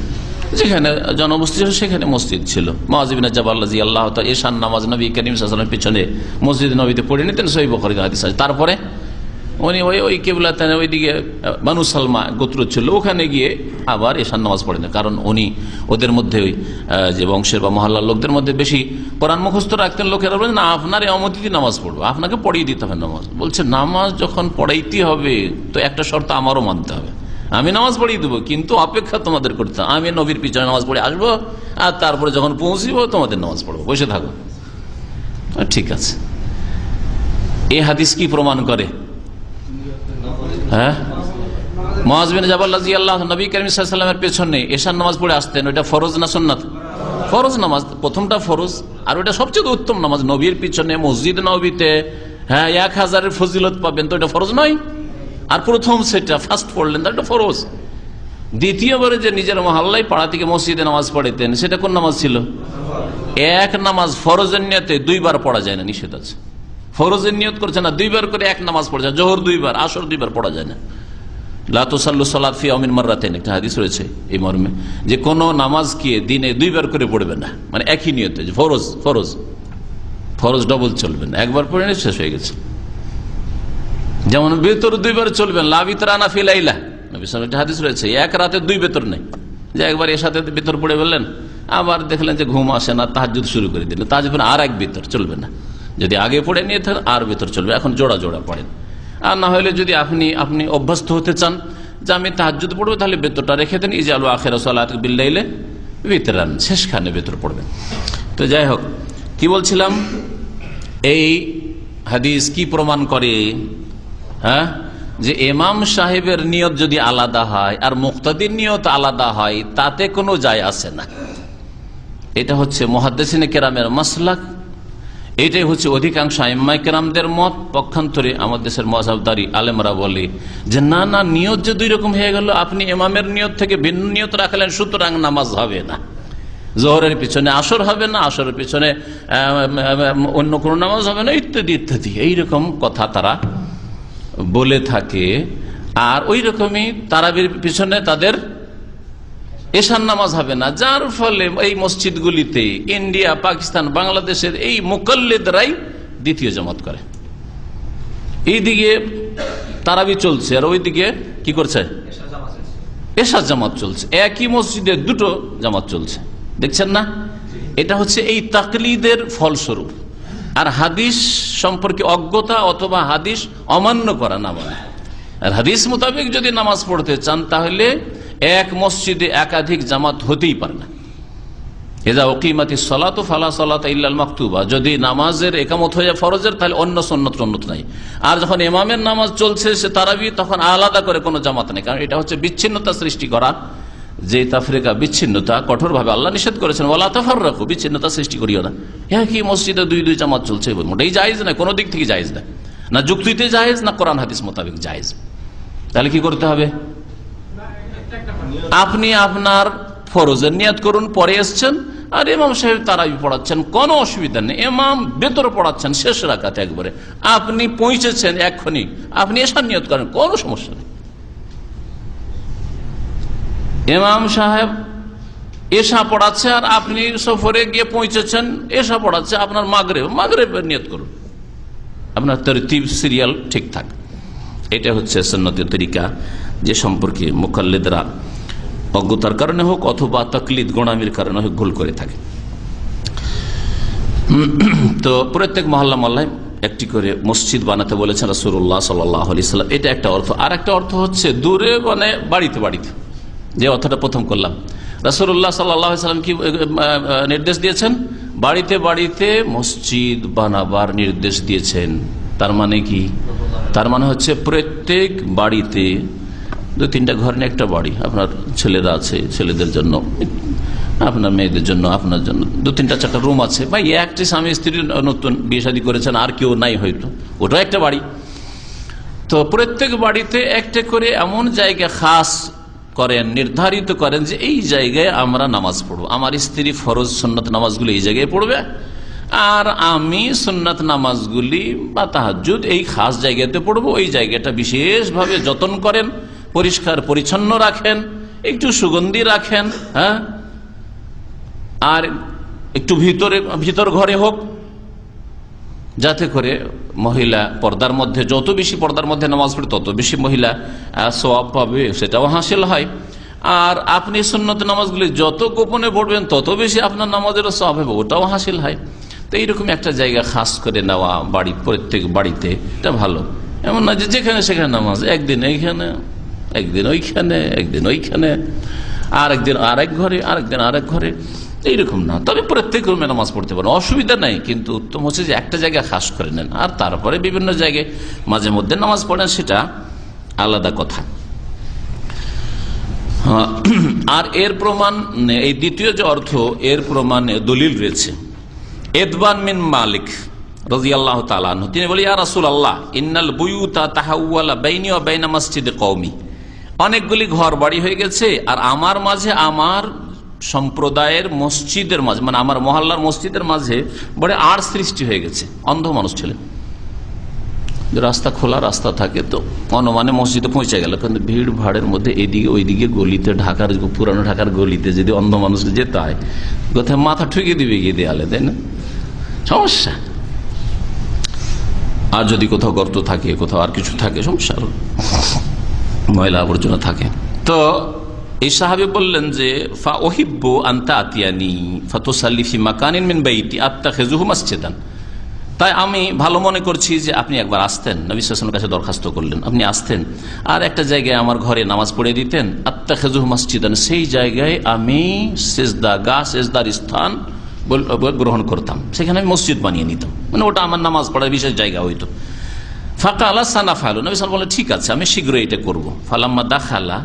যেখানে জনবসতি ছিল সেখানে মসজিদ ছিল। মুআয ইবনে জাবাল রাদিয়াল্লাহু তাআলা ঈশান নামাজ নবী করিম সাল্লাল্লাহু আলাইহি ওয়াসাল্লামের পিছনে মসজিদ নবীতে পড়ে নিতেন, সহিহ বুখারীতে হাদিস আছে। তারপরে উনি ওই কিবলাতাইন ওইদিকে বানু সালমা গোত্র ছিল, ওখানে গিয়ে আবার ঈশান নামাজ পড়েন, কারণ উনি ওদের মধ্যে ওই যে বংশের বা মহল্লার লোকদের মধ্যে বেশি কোরআন মুখস্থ রাখতেন। লোকেরা বলেন না, আপনার এই অমতিতে নামাজ পড়বো, আপনাকে পড়িয়ে দিতে হবে নামাজ। বলছে নামাজ যখন পড়াইতে হবে তো একটা শর্ত আমারও মানতে হবে, আমি নামাজ পড়িয়ে দেবো, কিন্তু অপেক্ষা তোমাদের করতে হবে। আমি নবীর পিছনে নামাজ পড়ে আসবো, আর তারপরে যখন পৌঁছবো তোমাদের নামাজ পড়বো, বসে থাকো। ঠিক আছে, এই হাদিস কি প্রমাণ করে? মুআয বিন জাবাল রাদিয়াল্লাহু নবী করিম সাল্লাল্লাহু আলাইহি ওয়াসাল্লামের পেছনে ঈশার নামাজ পড়ে আসতেন। ওটা ফরজ না সুন্নাত? ফরজ নামাজ, প্রথমটা ফরজ, আর ওটা সবচেয়ে উত্তম নামাজ। নবীর পিছনে মসজিদ নববীতে 1000-এর ফজিলত পাবেন, তো এটা ফরজ নয়? আর প্রথম সেটা ফার্স্ট পড়লেন, এটা ফরজ। দ্বিতীয়বারে যে নিজের মহল্লায় পাড়া থেকে মসজিদে নামাজ পড়াইতেন, সেটা কোন নামাজ ছিল? এক নামাজ ফরজের নিয়তে 2 বার পড়া যায় না, নিষেধ আছে। ফরজের নিয়ত করছে না, 2 বার করে এক নামাজ পড়া যায়, জোহর 2 বার, আসর 2 বার পড়া যায় না। লা তুসাল্লু সালাত ফি ইয়াউমিন মাররাতাইন, একটা হাদিস রয়েছে এই মর্মে, যে কোন নামাজকে দিনে 2 বার করে পড়বে না, মানে একই নিয়তে। ফরজ ফরজ ফরজ ডবল চলবে না, একবার পড়ে নিয়ে শেষ হয়ে গেছে। যেমন বেতর 2 বার চলবেন, লা বিতরানা ফি লাইলা, নবী সাল্লাল্লাহু আলাইহি হাদিস রয়েছে, এক রাতে 2 বেতর নেই, যে একবার এর সাথে বেতর পড়ে বললেন, আবার দেখলেন যে ঘুম আসে না, তাহাজ্জুদ শুরু করে দিলেন, তাহাজ্জুদ আর এক বেতর চলবে না। যদি আগে পড়ে নিয়ে থাকেন আর ভেতর চলবে, এখন জোড়া জোড়া পড়েন। আর না হলে যদি আপনি অভ্যস্ত হতে চান যে আমি তাহাজ্জুদ পড়বো, তাহলে ভেতরটা রেখে দেন, ইজালু আখিরা সালাত বিল্লাইলে বিতরান, শেষখানে ভেতর পড়বেন। তো যাই হোক, কি বলছিলাম, এই হাদিস কি প্রমাণ করে? যে ইমাম সাহেবের নিয়ত যদি আলাদা হয় আর মুক্তাদির নিয়ত আলাদা হয়, তাতে কোনো যায় আসে না। এটা হচ্ছে মুহাদ্দিসিনে কেরামের মাসলাক, এটাই হচ্ছে অধিকাংশ আইম্মায়ে কেরামদের মত। পক্ষান্তরে আমাদের দেশের মাযহাবদারী আলেমরা বলে যে না না, নিয়ত যে 2 রকম হয়ে গেল, আপনি ইমামের নিয়ত থেকে ভিন্ন নিয়ত রাখলেন, সুতরাং নামাজ হবে না। জোহরের পিছনে আসর হবে না, আসরের পিছনে অন্য কোনো নামাজ হবে না, ইত্যাদি ইত্যাদি, এইরকম কথা তারা বলে থাকে। আর ওই রকমই তারাবির পিছনে তাদের এশার নামাজ হবে না, যার ফলে এই মসজিদগুলিতে ইন্ডিয়া, পাকিস্তান, বাংলাদেশের এই মুকাল্লিদরাই দ্বিতীয় জামাত করে। এইদিকে তারাবি চলছে আর ওইদিকে কি করছে? এশার জামাত চলছে, একই মসজিদে 2টো জামাত চলছে, দেখছেন না? এটা হচ্ছে এই তাকলিদের ফলস্বরূপ। আর হাদিস সম্পর্কে অজ্ঞতা অথবা হাদিস অমান্য করা না বলে। আর হাদিস মোতাবেক যদি নামাজ পড়তে চান, তাহলে এক মসজিদে একাধিক জামাত হতেই পারে না। ইযা উকিমাতিস সালাতু ফালা সালাতা ইল্লাল মাকতুবা, যদি নামাজের একামত হয়ে যায় ফরজের, তাহলে অন্য সুন্নত নাই। আর যখন ইমামের নামাজ চলছে সে তারাবি, তখন আলাদা করে কোনো জামাত নেই, কারণ এটা হচ্ছে বিচ্ছিন্নতা সৃষ্টি করা। যে তাফরিকা, বিচ্ছিন্নতা কঠোরভাবে আল্লাহ নিষেধ করেছেন, ওয়ালা তাফাররাকু, বিচ্ছিন্নতা সৃষ্টি করিও না। একই মসজিদে 2 জামাত চলছে, মোটেই জায়েজ না, কোনো দিক থেকে জায়েজ না, না যুক্তিতে জায়েজ, না কোরআন হাদিস মোতাবেক জায়েজ। তাহলে কি করতে হবে? আপনি আপনার ফরজের নিয়ত করুন, পরে এসছেন, আর ইমাম সাহেব তারাবি পড়াচ্ছেন, কোনো অসুবিধা নেই। ইমাম ভেতরে পড়াচ্ছেন শেষ রাকাতে একবারে, আপনি পৌঁছেছেন এক্ষুনি, আপনি এশার নিয়ত করেন, কোনো সমস্যা নেই। ইমাম সাহেব এশা পড়াচ্ছে আর আপনি সফরে গিয়ে পৌঁছেছেন, এশা পড়াচ্ছে, আপনার মাগরিবের নিয়ত করুন, আপনার তরতিব সিরিয়াল ঠিক থাক। এটা হচ্ছে সুন্নতের তরিকা, যে সম্পর্কে মুকাল্লিদরা অজ্ঞতার কারণে হোক অথবা তাকলিদ গোড়ামির কারণে হোক ভুল করে থাকে। তো প্রত্যেক মহল্লা মহল্লায় একটি করে মসজিদ বানাতে বলেছেন রাসূলুল্লাহ সাল্লাল্লাহু আলাইহি ওয়াসাল্লাম, এটা একটা অর্থ। আর একটা অর্থ হচ্ছে দূরে, মানে বাড়িতে বাড়িতে, যে অর্থটা প্রথম করলাম। রাসূলুল্লাহ সাল্লাল্লাহু আলাইহি ওয়াসাল্লাম কি নির্দেশ দিয়েছেন? বাড়িতে বাড়িতে মসজিদ বানাবার নির্দেশ দিয়েছেন। তার মানে কি? তার মানে হচ্ছে প্রত্যেক বাড়িতে 2-3টা ঘর নিয়ে একটা বাড়ি, আপনার ছেলেরা আছে, ছেলেদের জন্য, আপনার মেয়েদের জন্য, আপনার জন্য 2-3-4টা রুম আছে, বা একটি স্বামী স্ত্রী নতুন বিয়ে শাদী করেছেন, আর কেউ নাই হয়তো, ওটাও একটা বাড়ি। তো প্রত্যেক বাড়িতে একটা করে এমন জায়গা খাস করেন, নির্ধারিত করেন যে এই জায়গায় আমরা নামাজ পড়বো। আমার স্ত্রী ফরজ সুন্নত নামাজগুলি এই জায়গায় পড়বে, আর আমি সুন্নাত নামাজগুলি বা তাহাজ্জুদ এই খাস জায়গাতে পড়বো। ওই জায়গাটা বিশেষভাবে যত্ন করেন, পরিষ্কার পরিচ্ছন্ন রাখেন, একটু সুগন্ধি রাখেন, হ্যাঁ, আর একটু ভিতর ঘরে হোক, যাতে করে মহিলা পর্দার মধ্যে, যত বেশি পর্দার মধ্যে নামাজ পড়ে তত বেশি মহিলা সওয়াব পাবে, সেটাও হাসিল হয়। আর আপনি সুন্নত নামাজগুলি যত গোপনে পড়বেন তত বেশি আপনার নামাজেরও সওয়াব হবে, ওটাও হাসিল হয়। তো এইরকম একটা জায়গা খাস করে নেওয়া বাড়ি, প্রত্যেক বাড়িতে, এটা ভালো। এমন না যে যেখানে সেখানে নামাজ, একদিন এইখানে, একদিন ওইখানে, একদিন ওইখানে, আর একদিন আরেক ঘরে, আরেকদিন আরেক ঘরে, এইরকম না। তবে প্রত্যেক রুমে নামাজ পড়তে পারেন, অসুবিধা নাই, কিন্তু উত্তম হচ্ছে যে একটা জায়গা খাস করে নেন, আর তারপরে বিভিন্ন জায়গায় মাঝে মধ্যে নামাজ পড়েন, সেটা আলাদা কথা। আর এর প্রমাণ, এই দ্বিতীয় যে অর্থ, এর প্রমাণে দলিল রয়েছে। এদবান মিন মালিক রাদিয়াল্লাহু তাআলা আনহু, তিনি বলে, ইয়া রাসূলুল্লাহ, ইন্নাল বুয়ুতা তাহাওয়ালা বাইনি ওয়া বাইনা মসজিদে কওমি, অনেকগুলি ঘর বাড়ি হয়ে গেছে, আর আমার মাঝে, আমার সম্প্রদায়ের মসজিদের মাঝে, মানে আমার মহল্লার মসজিদের মাঝে বড় আড় সৃষ্টি হয়ে গেছে। অন্ধ মানুষ ছিলেন, রাস্তা খোলা রাস্তা থাকে, তো অনুমানে মসজিদে পৌঁছে গেল, কিন্তু ভিড় ভাড়ের মধ্যে এদিকে ওইদিকে গলিতে, ঢাকার পুরানো ঢাকার গলিতে যদি অন্ধ মানুষ যেতে হয়, কোথায় মাথা ঠুকে দিবে গিয়ে দেয়ালে, তাই না, সমস্যা। আর যদি কোথাও গর্ত থাকে, কোথাও আর কিছু থাকে, সমস্যা, ময়লা আবর্জনা থাকে। তো এই সাহাবী বললেন যে, ফা ওহিব্বু আনতা আতিয়ানি ফাতুসাল্লি ফি মাকানিন মিন বাইতি আত্তাখিযুহু মাসজিদান, তাই আমি ভালো মনে করছি যে আপনি একবার আসতেন, নবী সাল্লাল্লাহু আলাইহি ওয়াসাল্লামের কাছে দরখাস্ত করলেন, আপনি আসতেন আর একটা জায়গায় আমার ঘরে নামাজ পড়ে দিতেন, আত্তাখিযুহু মাসজিদান, সেই জায়গায় আমি সেজদার স্থান গ্রহণ করতাম, সেখানে আমি মসজিদ বানিয়ে নিতাম, মানে ওটা আমার নামাজ পড়ার বিশেষ জায়গা হইতো। ফাকালা সানাফালু, নবী সাল্লাল্লাহু আলাইহি ওয়াসাল্লাম বললেন, ঠিক আছে, আমি শীঘ্রই এটা করব। ফালাম্মা দাখালা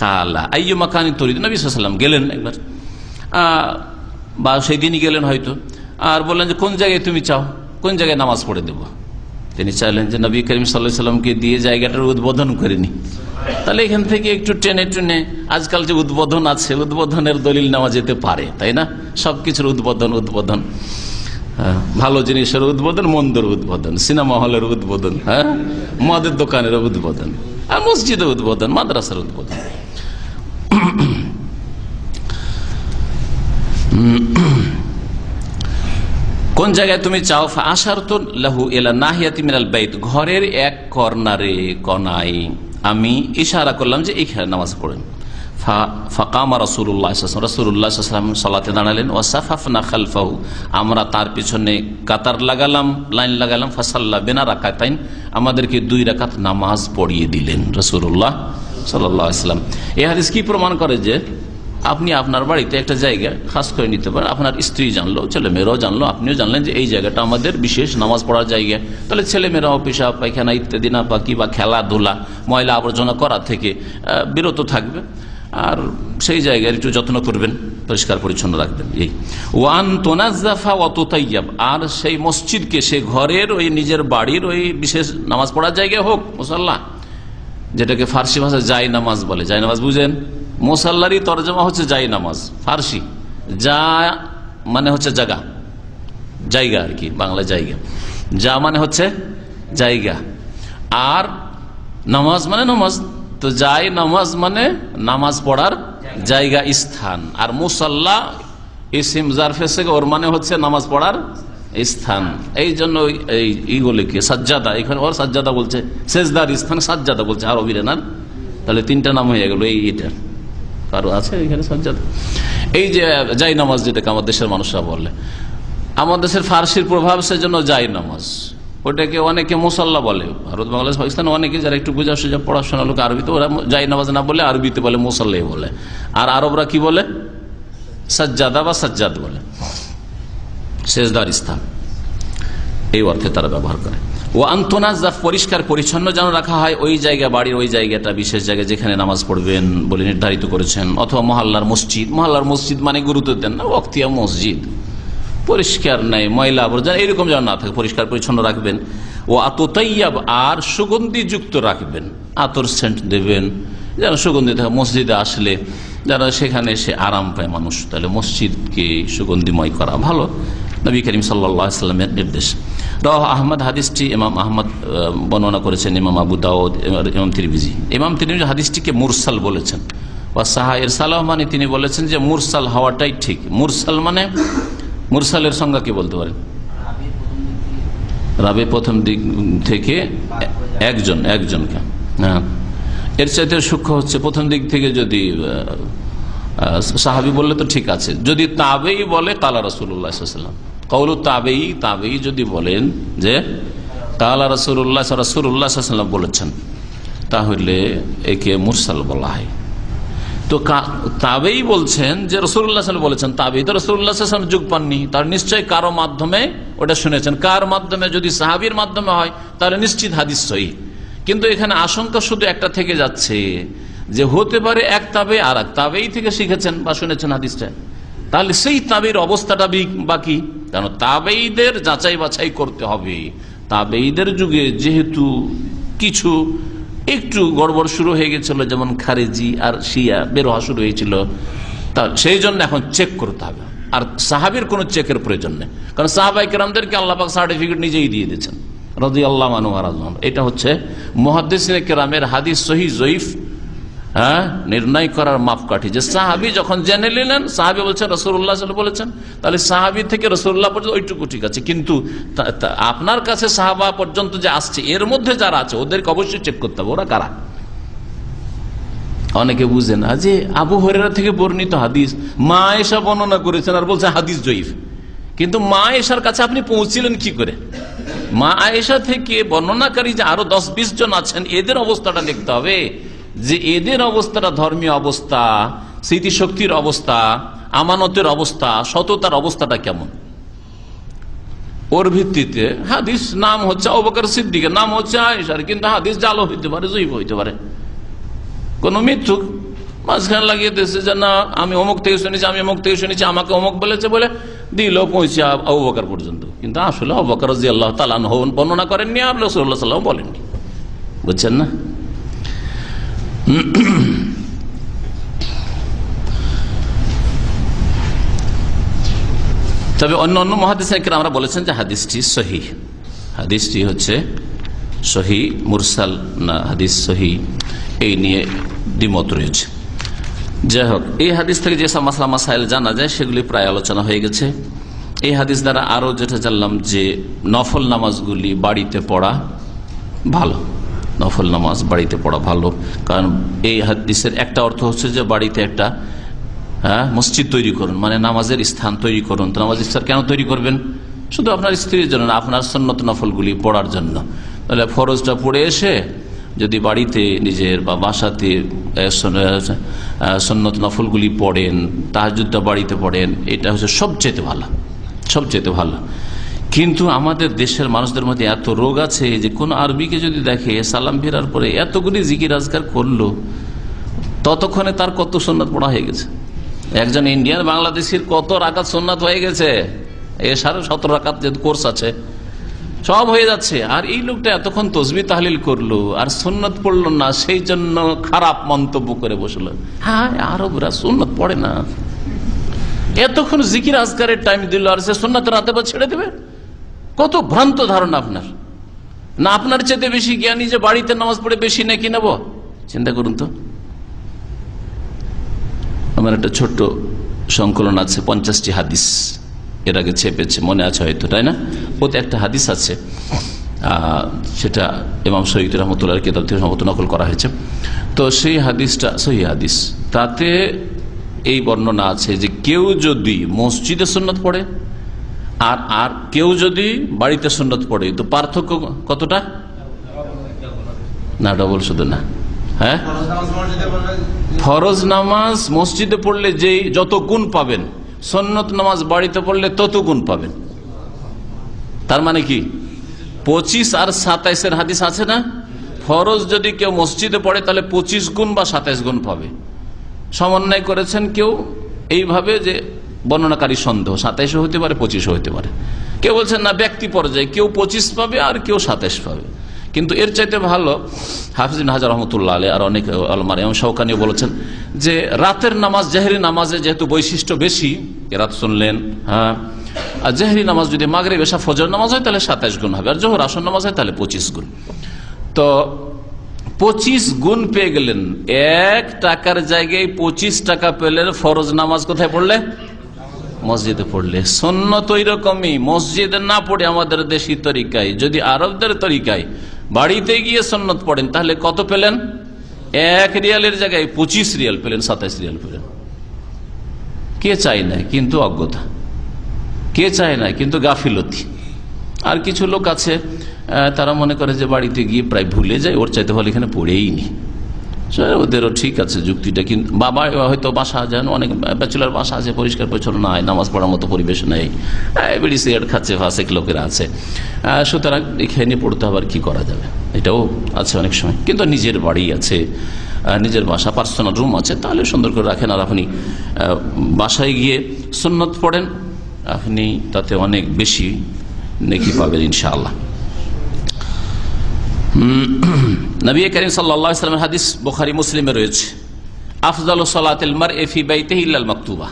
কালা আইয়ু মাকানি তুরিদ, নবী সাল্লাল্লাহু আলাইহি ওয়াসাল্লাম গেলেন একবার, বা সেই দিনই গেলেন হয়তো, আর বললেন যে কোন জায়গায় তুমি চাও, কোন জায়গায় নামাজ পড়ে দেব। তিনি চাইলেন যে নবী করিম সাল্লাল্লাহু আলাইহি ওয়াসাল্লামকে দিয়ে জায়গাটার উদ্বোধন করেনি, তাহলে এখান থেকে একটু টেনে টুনে, আজকাল যে উদ্বোধন আছে, উদ্বোধনের দলিল নেওয়া যেতে পারে, তাই না, সবকিছুর উদ্বোধন, ভালো জিনিসের উদ্বোধন, মন্দর উদ্বোধন, সিনেমা হলের উদ্বোধন, হ্যাঁ, মদের দোকানের উদ্বোধন, আর মসজিদের উদ্বোধন, মাদ্রাসার উদ্বোধন। কোন জায়গায় তুমি চাও? ফাআশারতু লাহু ইলা নাহিয়াতি মিনাল বাইত, ঘরের এক কর্নারে, কোনায় আমি ইশারা করলাম যে এইখানে নামাজ পড়েন। ফাকামা রাসূলুল্লাহ সাল্লাল্লাহু আলাইহি ওয়াসাল্লাম সালাতে দাঁড়ালেন, ওয়া সাফাফনা খালফাহু, আমরা তার পিছনে কাতার লাগালাম, লাইন লাগালাম। ফাসাল্লা বিনা রাকাতাইন, আমাদেরকে 2 রাকাত নামাজ পড়িয়ে দিলেন রাসূলুল্লাহ সাল্লাল্লাহু আলাইহি ওয়াসাল্লাম। এই হাদিস কি প্রমাণ করে? যে আপনি আপনার বাড়িতে একটা জায়গা খাস করে নিতে পারেন, আপনার স্ত্রী জানলো, ছেলে মেয়েরাও জানলো, আপনিও জানলেন যে এই জায়গাটা আমাদের বিশেষ নামাজ পড়ার জায়গা, তাহলে ছেলে মেয়েরাও পেশাব পায়খানা ইত্যাদি না পাকি বা খেলাধুলা, ময়লা আবর্জনা করা থেকে বিরত থাকবে, আর সেই জায়গায় একটু যত্ন করবেন, পরিষ্কার পরিচ্ছন্ন রাখবেন। এই ওয়ান তুনাজ্জাফা ওয়া তুতাইয়াব, আর সেই মসজিদকে, সে ঘরের, ওই নিজের বাড়ির ওই বিশেষ নামাজ পড়ার জায়গা হোক, মুসাল্লা, যেটাকে ফার্সি ভাষায় জাই নামাজ বলে। জাই নামাজ বুঝেন? মুসাল্লারই তরজমা হচ্ছে জাই নামাজ, ফার্সি যা মানে হচ্ছে জায়গা আর কি, বাংলা জায়গা, যা মানে হচ্ছে জায়গা, আর নামাজ মানে নামাজ, তো যাই নামাজ মানে নামাজ পড়ার জায়গা, স্থান। আর মুসাল্লা ইসিম জারফে থেকে, ওর মানে হচ্ছে নামাজ পড়ার স্থান। এই জন্য এইগুলিকে সাজ্জাদা, এখানে ওর সাজ্জাদা বলছে, সেজদার স্থান সাজ্জাদা বলছে আরবিরা না, তাহলে 3টা নাম হয়ে গেল। এইটার কারো আছে এখানে সাজ্জাদা? এই যে জাই নামাজ, যেটাকে আমাদের দেশের মানুষরা বলে, আমাদের দেশের ফার্সির প্রভাব, সেজন্য জাই নামাজ, ওটাকে অনেকে মুসাল্লা বলে। ভারত, বাংলাদেশ, পাকিস্তান অনেকে যারা একটু বুঝা সুঝা পড়াশোনা লোক আরবিতে, ওরা জাই নামাজ না বলে আরবিতে বলে মুসাল্লাই বলে, আর আরবরা কি বলে? সাজ্জাদা বা সাজ্জাদ বলে, সেজদার স্থান, এই অর্থে তারা ব্যবহার করে। ও আন্তনাজাফ, পরিষ্কার পরিচ্ছন্ন যেন রাখা হয় ওই জায়গা, বাড়ির ওই জায়গাটা, বিশেষ জায়গা যেখানে নামাজ পড়বেন বলে নির্ধারিত করেছেন। অথবা মহল্লার মসজিদ মানে গুরুত্ব দেন না, ওয়াক্তিয়া মসজিদ, পরিষ্কার নাই, ময়লা আবর্জনা এরকম যেন না থাকে, পরিষ্কার পরিচ্ছন্ন রাখবেন। ও আততাইয়াব, আর সুগন্ধি যুক্ত রাখবেন, আতর সেন্ট দেবেন যেন সুগন্ধি থাকে। মসজিদে আসলে যারা সেখানে এসে আরাম পায় মানুষ, তাহলে মসজিদকে সুগন্ধিময় করা ভালো, নবী করিম সাল্লাল্লাহু আলাইহি ওয়াসাল্লামের নির্দেশ। রাহ আহমদ, হাদিসটি ইমাম আহমদ বর্ণনা করেছেন, ইমাম আবু দাউদ, ইমাম তিরমিজি। ইমাম তিরমিজি হাদিসটিকে মুরসাল বলেছেন। সাহা ইরসালাহ মানে তিনি বলেছেন যে মুরসাল হওয়াটাই ঠিক। মুরসাল মানে, মুরসালের সংজ্ঞা কি বলতে পারেন? রাবি প্রথম দিক থেকে একজনকে, হ্যাঁ, এর চাইতে সূক্ষ্ম হচ্ছে প্রথম দিক থেকে যদি সাহাবী বললে তো ঠিক আছে, যদি তাবেই বলে কালা রাসূলুল্লাহ সাল্লাল্লাহু আলাইহি ওয়াসাল্লাম, কওলু তাবেই যদি বলেন যে কালা রাসূলুল্লাহ সাল্লাল্লাহু আলাইহি ওয়াসাল্লাম বলেছেন, তাহলে একে মুরসাল বলা হয়। তো তাবেই বলছেন যে রাসূলুল্লাহ সাল্লাল্লাহু আলাইহি ওয়াসাল্লাম বলেছেন, তাবেই তো রাসূলুল্লাহ সাল্লাল্লাহু আলাইহি ওয়াসাল্লাম যুগ পাননি, তার নিশ্চয়ই কারো মাধ্যমে ওটা শুনেছেন। কার মাধ্যমে? যদি সাহাবীর মাধ্যমে হয় তাহলে নিশ্চিত হাদিস সহিহ। কিন্তু এখানে আশঙ্কা শুধু একটা থেকে যাচ্ছে যে হতে পারে এক তাবে আর এক তাবেই থেকে শিখেছেন বা শুনেছেন হাদিসটা, তাহলে সেই তাবের অবস্থাটা বাকি। কারণ তাবেইদের যাচাই বাছাই করতে হবে। তাবেইদের যুগে যেহেতু কিছু একটু গড়বড় শুরু হয়ে গেছিল, যেমন খারেজি আর শিয়া বের হওয়া শুরু হয়েছিল, তা সেই জন্য এখন চেক করতে হবে। আর সাহাবীর কোনো চেকের প্রয়োজন নেই, কারণ সাহাবায়ে কেরামদেরকে আল্লাহ পাক সার্টিফিকেট নিজেই দিয়ে দিয়েছেন, রাদিয়াল্লাহু আনহু ওয়া রাযিয়াল্লাহু আনহু। এটা হচ্ছে মুহাদ্দিসিনে কেরামের হাদিস সহিহ জয়ীফ নির্ণয় করার মাপকাঠি, যে সাহাবী যখন জেনে নিলেন সাহাবী বলছেন রাসূলুল্লাহ সাল্লাল্লাহু আলাইহি ওয়াসাল্লাম বলেছেন, তাহলে সাহাবী থেকে রাসূলুল্লাহ পর্যন্ত ওইটুকু ঠিক আছে। কিন্তু আপনার কাছে সাহাবা পর্যন্ত যে আসছে, এর মধ্যে যারা আছে ওদেরকে অবশ্যই চেক করতে হবে ওরা কারা। অনেকে বুঝে না যে আবু হুরায়রা থেকে বর্ণিত হাদিস মা আয়েশা বর্ণনা করেছেন আর বলছে হাদিস জয়ীফ, কিন্তু মা আয়েশার কাছে আপনি পৌঁছিলেন কি করে? মা আয়েশা থেকে বর্ণনাকারী যে আরো 10-20 জন আছেন, এদের অবস্থাটা দেখতে হবে, যে এদের অবস্থাটা, ধর্মীয় অবস্থা, স্মৃতিশক্তির অবস্থা, আমানতের অবস্থা, সততার অবস্থাটা কেমন। ওর ভিত্তিতে হাদিস নাম হচ্ছে আবু বকর সিদ্দিকের, নাম হচ্ছে আয়েশার, কিন্তু হাদিস জাল হইতে পারে, জয়ীফ হইতে পারে। কোন মিথ্যুক মাঝখানে লাগিয়ে দিয়েছে যে না আমি অমুক থেকে শুনেছি, আমি অমুক থেকে শুনেছি, আমাকে অমুক বলেছে বলে দিল পৌঁছে আবু বকর পর্যন্ত, কিন্তু আসলে আবু বকর রাদিয়াল্লাহু তাআলা আনহু বর্ণনা করেননি আর রাসূলুল্লাহ সাল্লাল্লাহু আলাইহি ওয়াসাল্লাম বলেননি। বুঝছেন না? তবে অন্য মুহাদ্দিসিনে কেরামরা বলেছেন যে হাদিসটি সহিহ, হাদিসটি হচ্ছে সহিহ, মুরসাল না হাদিস সহিহ, এই নিয়ে দ্বিমত রয়েছে। যাই হোক, এই হাদিস থেকে যেসব মাসলা মাসাইল জানা যায় সেগুলি প্রায় আলোচনা হয়ে গেছে। এই হাদিস দ্বারা আরো যেটা জানলাম যে নফল নামাজগুলি বাড়িতে পড়া ভালো, নফল নামাজ বাড়িতে পড়া ভালো। কারণ এই হাদিসের একটা অর্থ হচ্ছে যে বাড়িতে একটা মসজিদ তৈরি করুন, মানে নামাজের স্থান তৈরি করুন। তো নামাজের স্থান কেন তৈরি করবেন? শুধু আপনার স্ত্রীর জন্য না, আপনার সুন্নত নফলগুলি পড়ার জন্য। তাহলে ফরজটা পড়ে এসে যদি বাড়িতে নিজের বা বাসাতে সুন্নত নফলগুলি পড়েন, তাহাজ্জুদটা বাড়িতে পড়েন, এটা হচ্ছে সবচেয়ে ভালো, সবচেয়ে ভালো। কিন্তু আমাদের দেশের মানুষদের মধ্যে এত রোগ আছে যে কোন আরবিকে যদি দেখে সালাম ফেরার পরে এতগুলি জিকির আজকার করলো, ততক্ষণে তার কত সুন্নাত পড়া হয়ে গেছে। একজন ইন্ডিয়ান বাংলাদেশের কত রাকাত সুন্নাত হয়ে গেছে, 17.5 রাকাত যে কোর্স আছে সব হয়ে যাচ্ছে। আর এই লোকটা এতক্ষণ তসবিহ তাহলিল করলো আর সুন্নাত পড়লো না, সেই জন্য খারাপ মন্তব্য করে বসলো। হ্যাঁ, আরবরা সুন্নাত পড়ে না, এতক্ষণ জিকির আজকারের টাইম দিল আর সে সুন্নাত রাতে বা ছেড়ে দেবে। কত ভ্রান্ত ধারণা আপনার। না আপনার চেয়ে বেশি জ্ঞানী যে বাড়িতে নামাজ পড়ে বেশি নাকি নেব? চিন্তা করুন তো। আমার একটা ছোট্ট সংকলন আছে 50টি হাদিস, এর আগে ছেপেছে, মনে আছে হয়তো, তাই না? ওতে একটা হাদিস আছে, সেটা ইমাম সৈয়দ রহমতুল্লাহর কিতাব থেকে সম্ভবত নকল করা হয়েছে। তো সেই হাদিসটা সহিহ হাদিস, তাতে এই বর্ণনা আছে যে কেউ যদি মসজিদে সুন্নাত পড়ে আর কেউ যদি বাড়িতে সুন্নাত পড়ে, তো পার্থক্য কতটা? না ডবল শুধু না, হ্যাঁ, ফরজ নামাজ মসজিদে পড়লে যেই যত গুণ পাবেন, সুন্নত নামাজ বাড়িতে পড়লে তত গুণ পাবেন। তার মানে কি 25 আর 27 হাদিস আছে না? ফরজ যদি কেউ মসজিদে পড়ে তাহলে 25 গুণ বা 27 গুণ পাবে। সমন্বয় করেছেন কেউ এইভাবে যে বর্ণনাকারী সন্দেহ, 27 হতে পারে 25 হতে পারে। কেউ বলছেন না ব্যক্তি পর্যায়ে কেউ 25 পাবে আর কেউ 27 পাবে। কিন্তু এর চাইতে ভালো হাফিজ ইবনে হাজার রহমতুল্লাহ আলাইহি আর অনেক উলামা ইমাম শাওকানি বলেছেন যে রাতের নামাজ জেহরি নামাজে যেহেতু বৈশিষ্ট্য বেশি, রাত শুনলেন, হ্যাঁ, আর জেহরি নামাজ যদি মাগরিব এশা ফজর নামাজ হয় তাহলে 27 গুণ হবে, আর জোহর আসর নামাজ হয় তাহলে 25 গুণ। তো 25 গুণ পেয়ে গেলেন, 1 টাকার জায়গায় 25 টাকা পেলেন। ফরজ নামাজ কোথায় পড়লে? মসজিদে পড়লে। সুন্নত ওই রকমই, মসজিদে না পড়ে আমাদের দেশি তরিকায়, যদি আরবদের তরিকায় বাড়িতে গিয়ে সুন্নত পড়েন তাহলে কত পেলেন? 1 রিয়ালের জায়গায় 25 রিয়াল পেলেন, 27 রিয়াল পেলেন। কে চায় না? কিন্তু অজ্ঞতা। কে চায় না? কিন্তু গাফিলতি। আর কিছু লোক আছে তারা মনে করে যে বাড়িতে গিয়ে প্রায় ভুলে যায়, ওর চাইতে ভালো এখানে পড়েই নি। ওদেরও ঠিক আছে যুক্তিটা, কিন্তু বাবা হয়তো বাসা যান, অনেক ব্যাচেলার বাসা আছে, পরিষ্কার পরিচ্ছন্ন নাই, নামাজ পড়ার মতো পরিবেশ নেই, বিড়ি সিগারেট খাচ্ছে, ফাসেক লোকেরা আছে, সুতরাং এখানে পড়তে আবার কি করা যাবে, এটাও আছে অনেক সময়। কিন্তু নিজের বাড়ি আছে, নিজের বাসা, পার্সোনাল রুম আছে, তাহলে সুন্দর করে রাখেন। আর আপনি বাসায় গিয়ে সুন্নত পড়েন, আপনি তাতে অনেক বেশি নেকি পাবেন ইনশাআল্লাহ। নবী করিম সাল্লাল্লাহু আলাইহি ওয়াসাল্লামের হাদিস বুখারী মুসলিমে রয়েছে, আফজালুস সালাতিল মারই ফি বাইতিহি ইল্লাল মাকতুবা,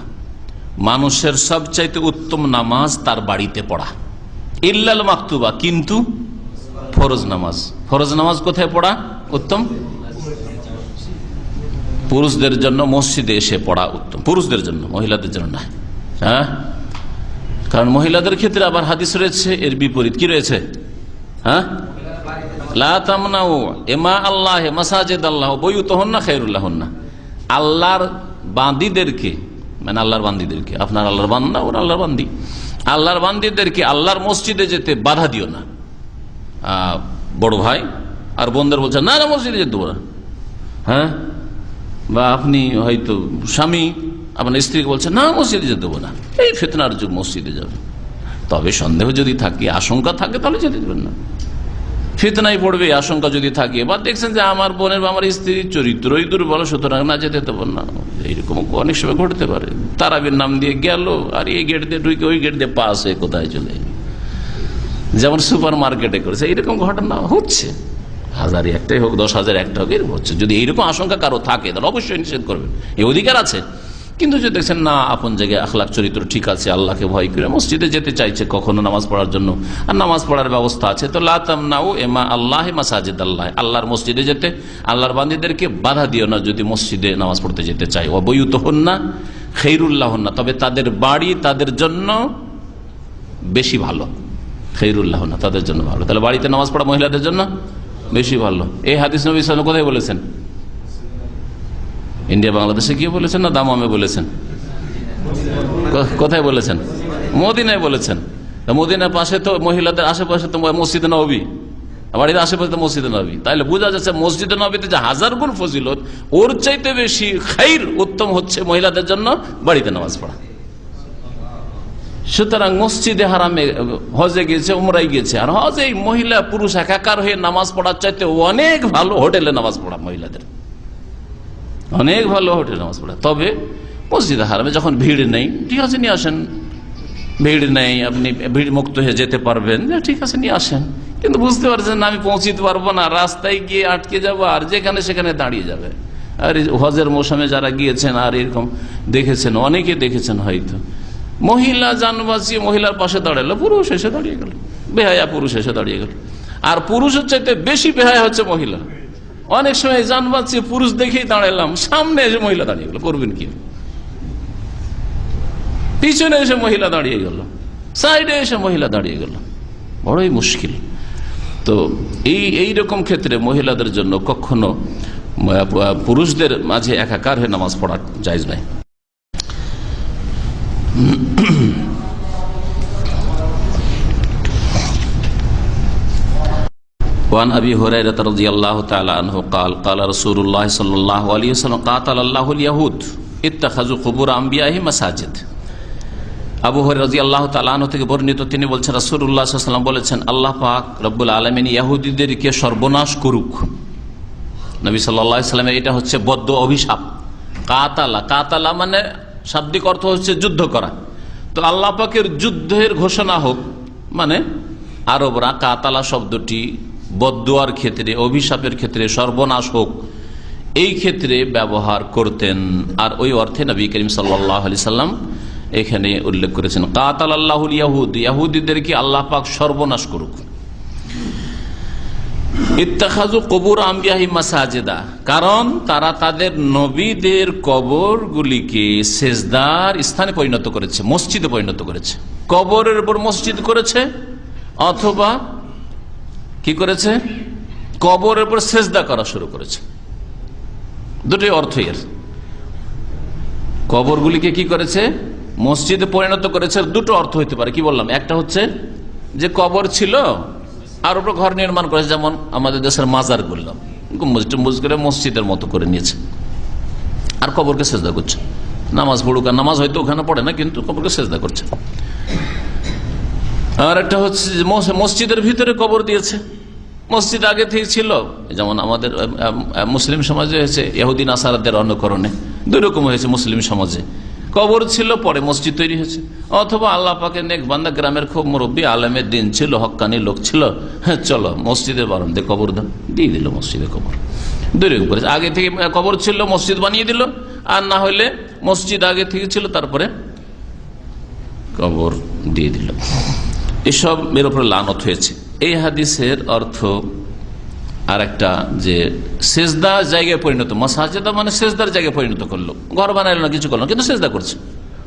মানুষের সবচাইতে উত্তম নামাজ তার বাড়িতে পড়া, ইল্লাল মাকতুবা, কিন্তু ফরজ নামাজ। ফরজ নামাজ কোথায় পড়া উত্তম? পুরুষদের জন্য মসজিদে এসে পড়া উত্তম, পুরুষদের জন্য, মহিলাদের জন্য না। হ্যাঁ, কারণ মহিলাদের ক্ষেত্রে আবার হাদিস রয়েছে এর বিপরীত। কি রয়েছে? হ্যাঁ, লা তামনাউ ইমা আল্লাহ মাসাজিদ আল্লাহ বুয়ুতুহুন্না খায়রুল লাহুন্না, আল্লাহর বান্দীদেরকে, মানে আল্লাহর বান্দীদেরকে, আপনার আল্লাহর বান্দা, ওর আল্লাহর বান্দী, আল্লাহর বান্দীদেরকে আল্লাহর মসজিদে যেতে বাধা দিও না। বড় ভাই আর বোনদের বলছে না না মসজিদে যেতে দেবো না। হ্যাঁ, বা আপনি হয়তো স্বামী আপনার স্ত্রীকে বলছে না মসজিদে যেতে দেবো না, এই ফিতনার যুগ, মসজিদে যাবে। তবে সন্দেহ যদি থাকে, আশঙ্কা থাকে, তাহলে যেতে দেবেন না। ফিতনায় পড়বে আশঙ্কা যদি থাকে, বা দেখছেন যে আমার বোনের বা আমার স্ত্রীর চরিত্রই দুর্বল, সুতরাং না যেতে দেবেন না, এইরকম অনেক সময় ঘটতে পারে। তারাবির নাম দিয়ে গেল, আর এই গেট দিয়ে ঢুকে ওই গেট দিয়ে পাস হয়ে কোথায় চলে, যেমন সুপার মার্কেটে করেছে, এইরকম ঘটনা হচ্ছে। 1000 একটাই হোক, 10,000 একটা হোক, এরকম হচ্ছে। যদি এইরকম আশঙ্কা কারো থাকে তাহলে অবশ্যই নিষেধ করবেন, এই অধিকার আছে। কিন্তু যদি দেখছেন না আপন জায়গায় আখলাক চরিত্র ঠিক আছে, আল্লাহকে ভয় করে মসজিদে যেতে চাইছে কখনো নামাজ পড়ার জন্য, আর নামাজ পড়ার ব্যবস্থা আছে, তো লা তামনাউ ইমা আল্লাহি মাসাজিদ আল্লাহ, আল্লাহর মসজিদে যেতে আল্লাহর বান্দীদেরকে বাধা দিও না যদি মসজিদে নামাজ পড়তে যেতে চায়। ওয়া বুয়ুতুহুন্না খায়রুল লাহুন্না, তবে তাদের বাড়ি তাদের জন্য বেশি ভালো, খায়রুল লাহুন্না, তাদের জন্য ভালো। তাহলে বাড়িতে নামাজ পড়া মহিলাদের জন্য বেশি ভালো। এই হাদিস নবী সাল্লাল্লাহু আলাইহি ওয়াসাল্লাম কোথায় বলেছেন? ইন্ডিয়া বাংলাদেশে গিয়ে বলেছেন না দামামে বলেছেন? কোথায় বলেছেন? মদিনায় বলেছেন। মদিনার পাশে তো, মহিলাদের আশেপাশে তো মসজিদে নববী, বাড়ির আশেপাশে তো মসজিদে নববী, তাইলে বোঝা যাচ্ছে মসজিদে নববীতে যে 1000 গুণ ফজিলত, ওর চাইতে বেশি খাইর উত্তম হচ্ছে মহিলাদের জন্য বাড়িতে নামাজ পড়া। সুতরাং মসজিদে হারামে হজে গিয়েছে, উমরায় গিয়েছে, আর হজে মহিলা পুরুষ একাকার হয়ে নামাজ পড়ার চাইতে অনেক ভালো হোটেলে নামাজ পড়া, মহিলাদের অনেক ভালো হোটেলে নামাজ পড়া। তবে মসজিদে হারামে যখন ভিড় নেই, ঠিক আছে নিয়ে আসেন, ভিড় নেই, আপনি ভিড় মুক্ত হয়ে যেতে পারবেন, ঠিক আছে নিয়ে আসেন। কিন্তু বুঝতে পারছেন না আমি পৌঁছিতে পারবো না, রাস্তায় গিয়ে আটকে যাবো, আর যেখানে সেখানে দাঁড়িয়ে যাবে। আর হজের মৌসুমে যারা গিয়েছেন আর এরকম দেখেছেন, অনেকে দেখেছেন হয়তো, মহিলা জানবাসী মহিলার পাশে দাঁড়ালো, পুরুষ এসে দাঁড়িয়ে গেল, বেহায়া পুরুষ এসে দাঁড়িয়ে গেল। আর পুরুষের চাইতে বেশি বেহায়া হচ্ছে মহিলা। অনেক সময় জানবাসী পুরুষ দেখেই দাঁড়ালাম, সামনে এসে মহিলা দাঁড়িয়ে গেল, করবেন কি? পিছনে এসে মহিলা দাঁড়িয়ে গেল, সাইডে এসে মহিলা দাঁড়িয়ে গেল, বড়ই মুশকিল। তো এই রকম ক্ষেত্রে মহিলাদের জন্য কখনো পুরুষদের মাঝে একাকার হয়ে নামাজ পড়া জায়েজ নাই। وعن أبي هريرة رضي الله تعالى عنه قال قال رسول الله صلى الله عليه وسلم قاتل الله اليهود اتخذوا قبور أنبيائهم مساجد। আবু হুরায়রা রাদিয়াল্লাহু তাআলা আনহু থেকে বর্ণিত, তিনি বলছেন রাসূলুল্লাহ সাল্লাল্লাহু আলাইহি ওয়াসাল্লাম বলেছেন, আল্লাহ পাক রব্বুল আলামিন ইহুদিদেরকে সর্বনাশ করুক। নবী সাল্লাল্লাহু আলাইহি ওয়াসাল্লামের এটা হচ্ছে বদ্দুয়া, অভিশাপ। কাতালা, কাতালা মানে শাব্দিক অর্থ হচ্ছে যুদ্ধ করা, তো আল্লাহ পাকের যুদ্ধের ঘোষণা হোক, মানে আরবরা কাতালা শব্দটি বদদুয়ার ক্ষেত্রে, অভিশাপের ক্ষেত্রে, সর্বনাশ হোক এই ক্ষেত্রে ব্যবহার করতেন। আর ওই অর্থে নবী করিম সাল্লাল্লাহু আলাইহি সাল্লাম এখানে উল্লেখ করেছেন কাতাল আল্লাহুল ইয়াহুদ, ইহুদিদেরকে আল্লাহ পাক সর্বনাশ করুক। ইত্তাখাযু কুবুর আম্বিয়াহি মাসাজিদা, কারণ তারা তাদের নবীদের কবরগুলিকে সেজদার স্থানে পরিণত করেছে, মসজিদে পরিণত করেছে। কবরের উপর মসজিদ করেছে, অথবা কি করেছে, কবরের উপর সেজদা করা শুরু করেছে। দুটোই অর্থ এর। কবরগুলিকে কি করেছে, মসজিদে পরিণত করেছে। দুটো অর্থ হইতে পারে, কি বললাম, একটা হচ্ছে যে কবর ছিল আর উপর ঘর নির্মাণ করেছে, যেমন আমাদের দেশের মাজার করলাম, গম্বুজ করে মসজিদের মতো করে নিয়েছে, আর কবরকে সেজদা করছে। নামাজ পড়ুক, আর নামাজ হয়তো ওখানে পড়ে না, কিন্তু কবরকে সেজদা করছে। আর একটা হচ্ছে মসজিদের ভিতরে কবর দিয়েছে। মসজিদ আগে থেকে ছিল, যেমন আমাদের মুসলিম সমাজে হয়েছে ইহুদি নাসারাদের অনুকরণে, দুই রকম হয়েছে। মুসলিম সমাজে কবর ছিল, পরে মসজিদ তৈরি হয়েছে। অথবা আল্লাহ পাকের নেক বান্দা, গ্রামের খুব মুরব্বী আলেমের দিন ছিল, হক্কানি লোক ছিল, হ্যাঁ চলো মসজিদের বারান্দে কবর দাও, দিয়ে দিল মসজিদে কবর। দুই রকম করেছে। আগে থেকে কবর ছিল, মসজিদ বানিয়ে দিল, আর না হলে মসজিদ আগে থেকে ছিল, তারপরে কবর দিয়ে দিল। এসব এর উপর লানত হয়েছে। এই হাদিসের অর্থ আর একটা, যে সেজদার জায়গায় পরিণত, মাসাজিদা মানে সেজদার জায়গায় পরিণত করলো, ঘর বানাইলো না, কিছু করলো, কিন্তু সেজদা করছে।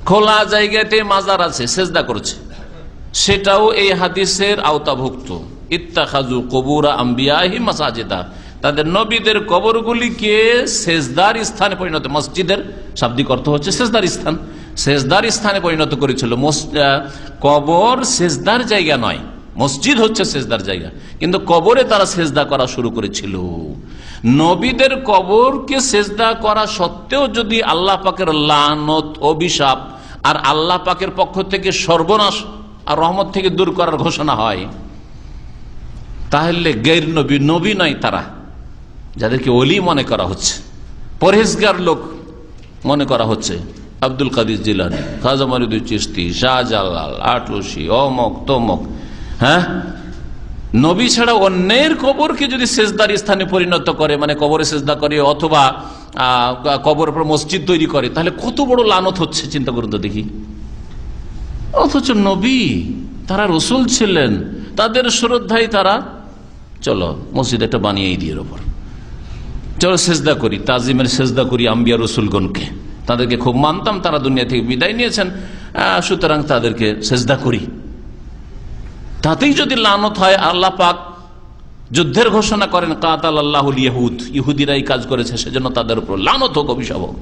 খোলা জায়গাতে মাজার আছে, সেজদা করছে, সেটাও এই হাদিসের আওতাভুক্ত। ইত্তাখাযু কুবুরা আম্বিয়াহি মাসাজিদা, তাদের নবীদের কবরগুলিকে সেজদার স্থানে পরিণত, মসজিদের শাব্দিক অর্থ হচ্ছে সেজদার স্থান, সেজদার স্থানে পরিণত করেছিল। কবর সেজদার জায়গা নয়, মসজিদ হচ্ছে সেজদার জায়গা, কিন্তু কবরে তারা সেজদা করা শুরু করেছিল। নবীদের কবরকে সেজদা করা সত্ত্বেও যদি আল্লাহ পাকের লানত, অভিশাপ আর আল্লাহ পাকের পক্ষ থেকে সর্বনাশ আর রহমত থেকে দূর করার ঘোষণা হয়, তাহলে গैर নবী, নবী নয় তারা, যাদেরকে ওলি মনে করা হচ্ছে, পরহেজগার লোক মনে করা হচ্ছে, আব্দুল কাদির জিলানী, খাজা মঈনুদ্দিন চিশতি, শাহজালাল, আটরশি, অমক তমক, হ্যাঁ, নবী ছাড়া অন্যের কবরকে যদি সেজদার স্থানে পরিণত করে, মানে কবরে সেজদা করে, অথবা কবরের উপর মসজিদ তৈরি করে, তাহলে কত বড় লানত হচ্ছে, চিন্তা করুন তো দেখি। অথচ নবী, তারা রসুল ছিলেন, তাদের শ্রদ্ধায় তারা চলো মসজিদ একটা বানিয়ে দিয়ে ওপর, চলো সেজদা করি, তাজিমের সেজদা করি আম্বিয়া রসুলগণকে, তাদেরকে খুব মানতাম, তারা দুনিয়া থেকে বিদায় নিয়েছেন, সুতরাং তাদেরকে সেজদা করি। তাতেই যদি লানত হয়, আল্লাহ পাক যুদ্ধের ঘোষণা করেন কাতাল আল্লাহুল ইয়াহুদ, ইহুদিরা এই কাজ করেছে, সেজন্য তাদের উপর লানত হোক, অভিশাপ হোক।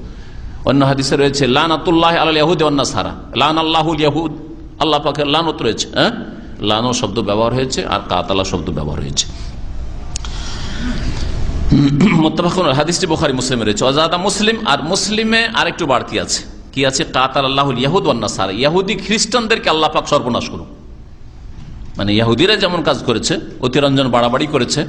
অন্য হাদিসে রয়েছে লানাতুল্লাহ আলাল ইয়াহুদি ওয়ান নাসারা, লান আল্লাহুল ইয়াহুদ, আল্লাহ পাকের লানত রয়েছে। হ্যাঁ, লানো শব্দ ব্যবহার হয়েছে, আর কাতালা শব্দ ব্যবহার হয়েছে। মুত্তাফাকুন হাদিসটি বুখারী মুসলিমে রয়েছে। ওয়াজাদা মুসলিম, আর মুসলিমে আরেকটু বাড়তি আছে, কি আছে, কাতাল আল্লাহুল ইয়াহুদ ওয়ান নাসারা, ইহুদি খ্রিস্টানদেরকে আল্লাহ পাক সর্বনাশ করুন। মানে ইহুদিরা যেমন কাজ করেছে, অতিরঞ্জন বাড়াবাড়ি করেছে,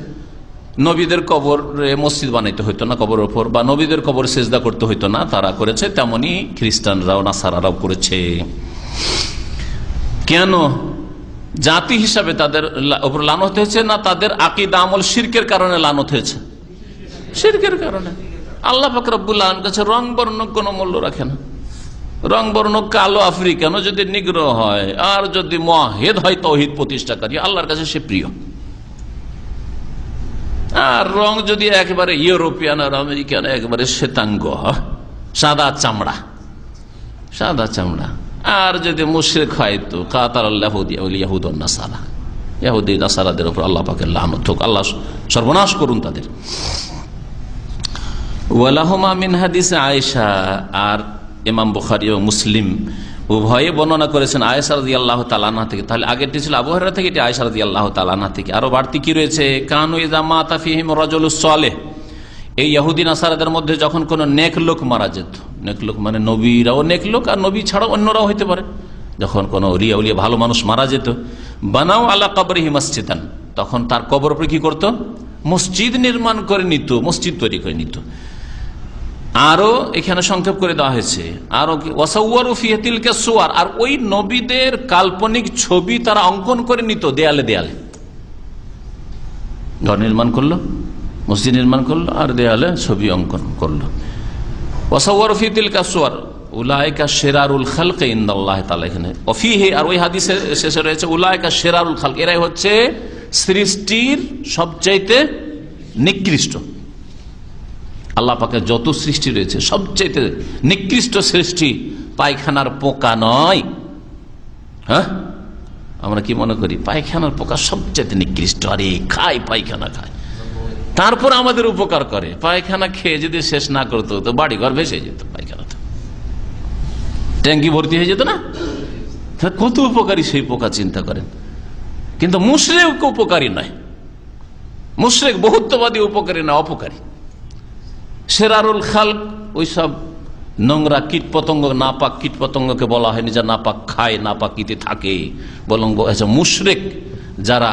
নবীদের কবরে মসজিদ বানাইতে হইতো না কবরের ওপর, বা নবীদের কবর সেজদা করতে হইতো না, তারা করেছে, তেমনি খ্রিস্টানরাও নাসারারাও করেছে। কেন? জাতি হিসাবে তাদের উপর লানত হয়েছে না তাদের আকীদা আমল শিরকের কারণে লানত হয়েছে? শিরকের কারণে। আল্লাহ পাক রব্বুল আলামিন কাছে রং বর্ণ কোনো মূল্য রাখে না। রং বর্ণ কালো আফ্রিকানও যদি নিগ্রহ হয়, আর যদি মুওয়াহিদ হয়, তাওহীদ প্রতিষ্ঠাকারী, আল্লাহর কাছে সে প্রিয়। আর রং যদি একেবারে ইউরোপিয়ান আর আমেরিকান, একেবারে শ্বেতাঙ্গ, সাদা চামড়া, সাদা চামড়া, আর যদি মুশরিক হয়, তো কাতাল আল্লাহুল ইয়াহুদ ওয়ান নাসারা, ইহুদি নাসারাদের উপর আল্লাহ পাকের লানত হোক, আল্লাহ সর্বনাশ করুন তাদের। ওয়ালাহুমা মিন হাদিস আয়েশা, আর ইমাম বুখারী এবং মুসলিম উভয়ে বর্ণনা করেছেন আয়েশা রাদিয়াল্লাহু তাআলা আনহা থেকে। তাহলে আগেরটি ছিল আবু হুরায়রা থেকে, এটি আয়েশা রাদিয়াল্লাহু তাআলা আনহা থেকে। আরো বাড়তি কি রয়েছে, কানু ইযা মাতা ফীহিম রাজুলুস সালেহ, এই ইহুদি নাসারাদের মধ্যে যখন কোন নেক লোক মারা যেত, নেক লোক মানে নবীরাও নেক লোক, আর নবী ছাড়াও অন্যরাও হইতে পারে, যখন কোন ওলিয়া উলিয়া ভালো মানুষ মারা যেত, বানাও আলা কবরিহি মসজিদান, তখন তার কবর উপরে কি করত, মসজিদ নির্মাণ করে নিত, মসজিদ তৈরি করে নিত। আরো এখানে সংক্ষেপ করে দেওয়া হয়েছে, আরো ওয়াসাওয়ারু ফি তিলকা সুওয়ার, আর ওই নবীদের কাল্পনিক ছবি তারা অঙ্কন করে নিত দেয়ালে দেয়ালে। ঘর নির্মাণ করলো, মসজিদ নির্মাণ করলো, আর দেয়ালে ছবি অঙ্কন করলো। ওয়াসাওয়ারু ফি তিলকা সুওয়ার উলাইকা শিরারুল খালকি ইনদাল্লাহি তাআলা, এখানে ওফিহি, আর ওই হাদিসের শেষে রয়েছে উলাইকা শিরারুল খালক, এরাই হচ্ছে সৃষ্টির সবচাইতে নিকৃষ্ট। আল্লাহ পাকের যত সৃষ্টি রয়েছে সবচাইতে নিকৃষ্ট সৃষ্টি পায়খানার পোকা নয়। হ্যাঁ, আমরা কি মনে করি পায়খানার পোকা সবচাইতে নিকৃষ্ট, আরে খায়, পায়খানা খায়, তারপর আমাদের উপকার করে। পায়খানা খেয়ে যদি শেষ না করতো তো বাড়ি ঘর ভেসে যেত, পায়খানা তো ট্যাঙ্কি ভর্তি হয়ে যেত না। কত উপকারী সেই পোকা, চিন্তা করেন। কিন্তু মুশরিক উপকারী নয়, মুশরিক বহুত্ববাদী উপকারী না, অপকারী। শেরারুল খালক ওইসব নোংরা কীট পতঙ্গ, নাপাক কীট পতঙ্গকে বলা হয়নি যা নাপাক খায়, নাপাকিতে থাকে, বরং মুশরিক যারা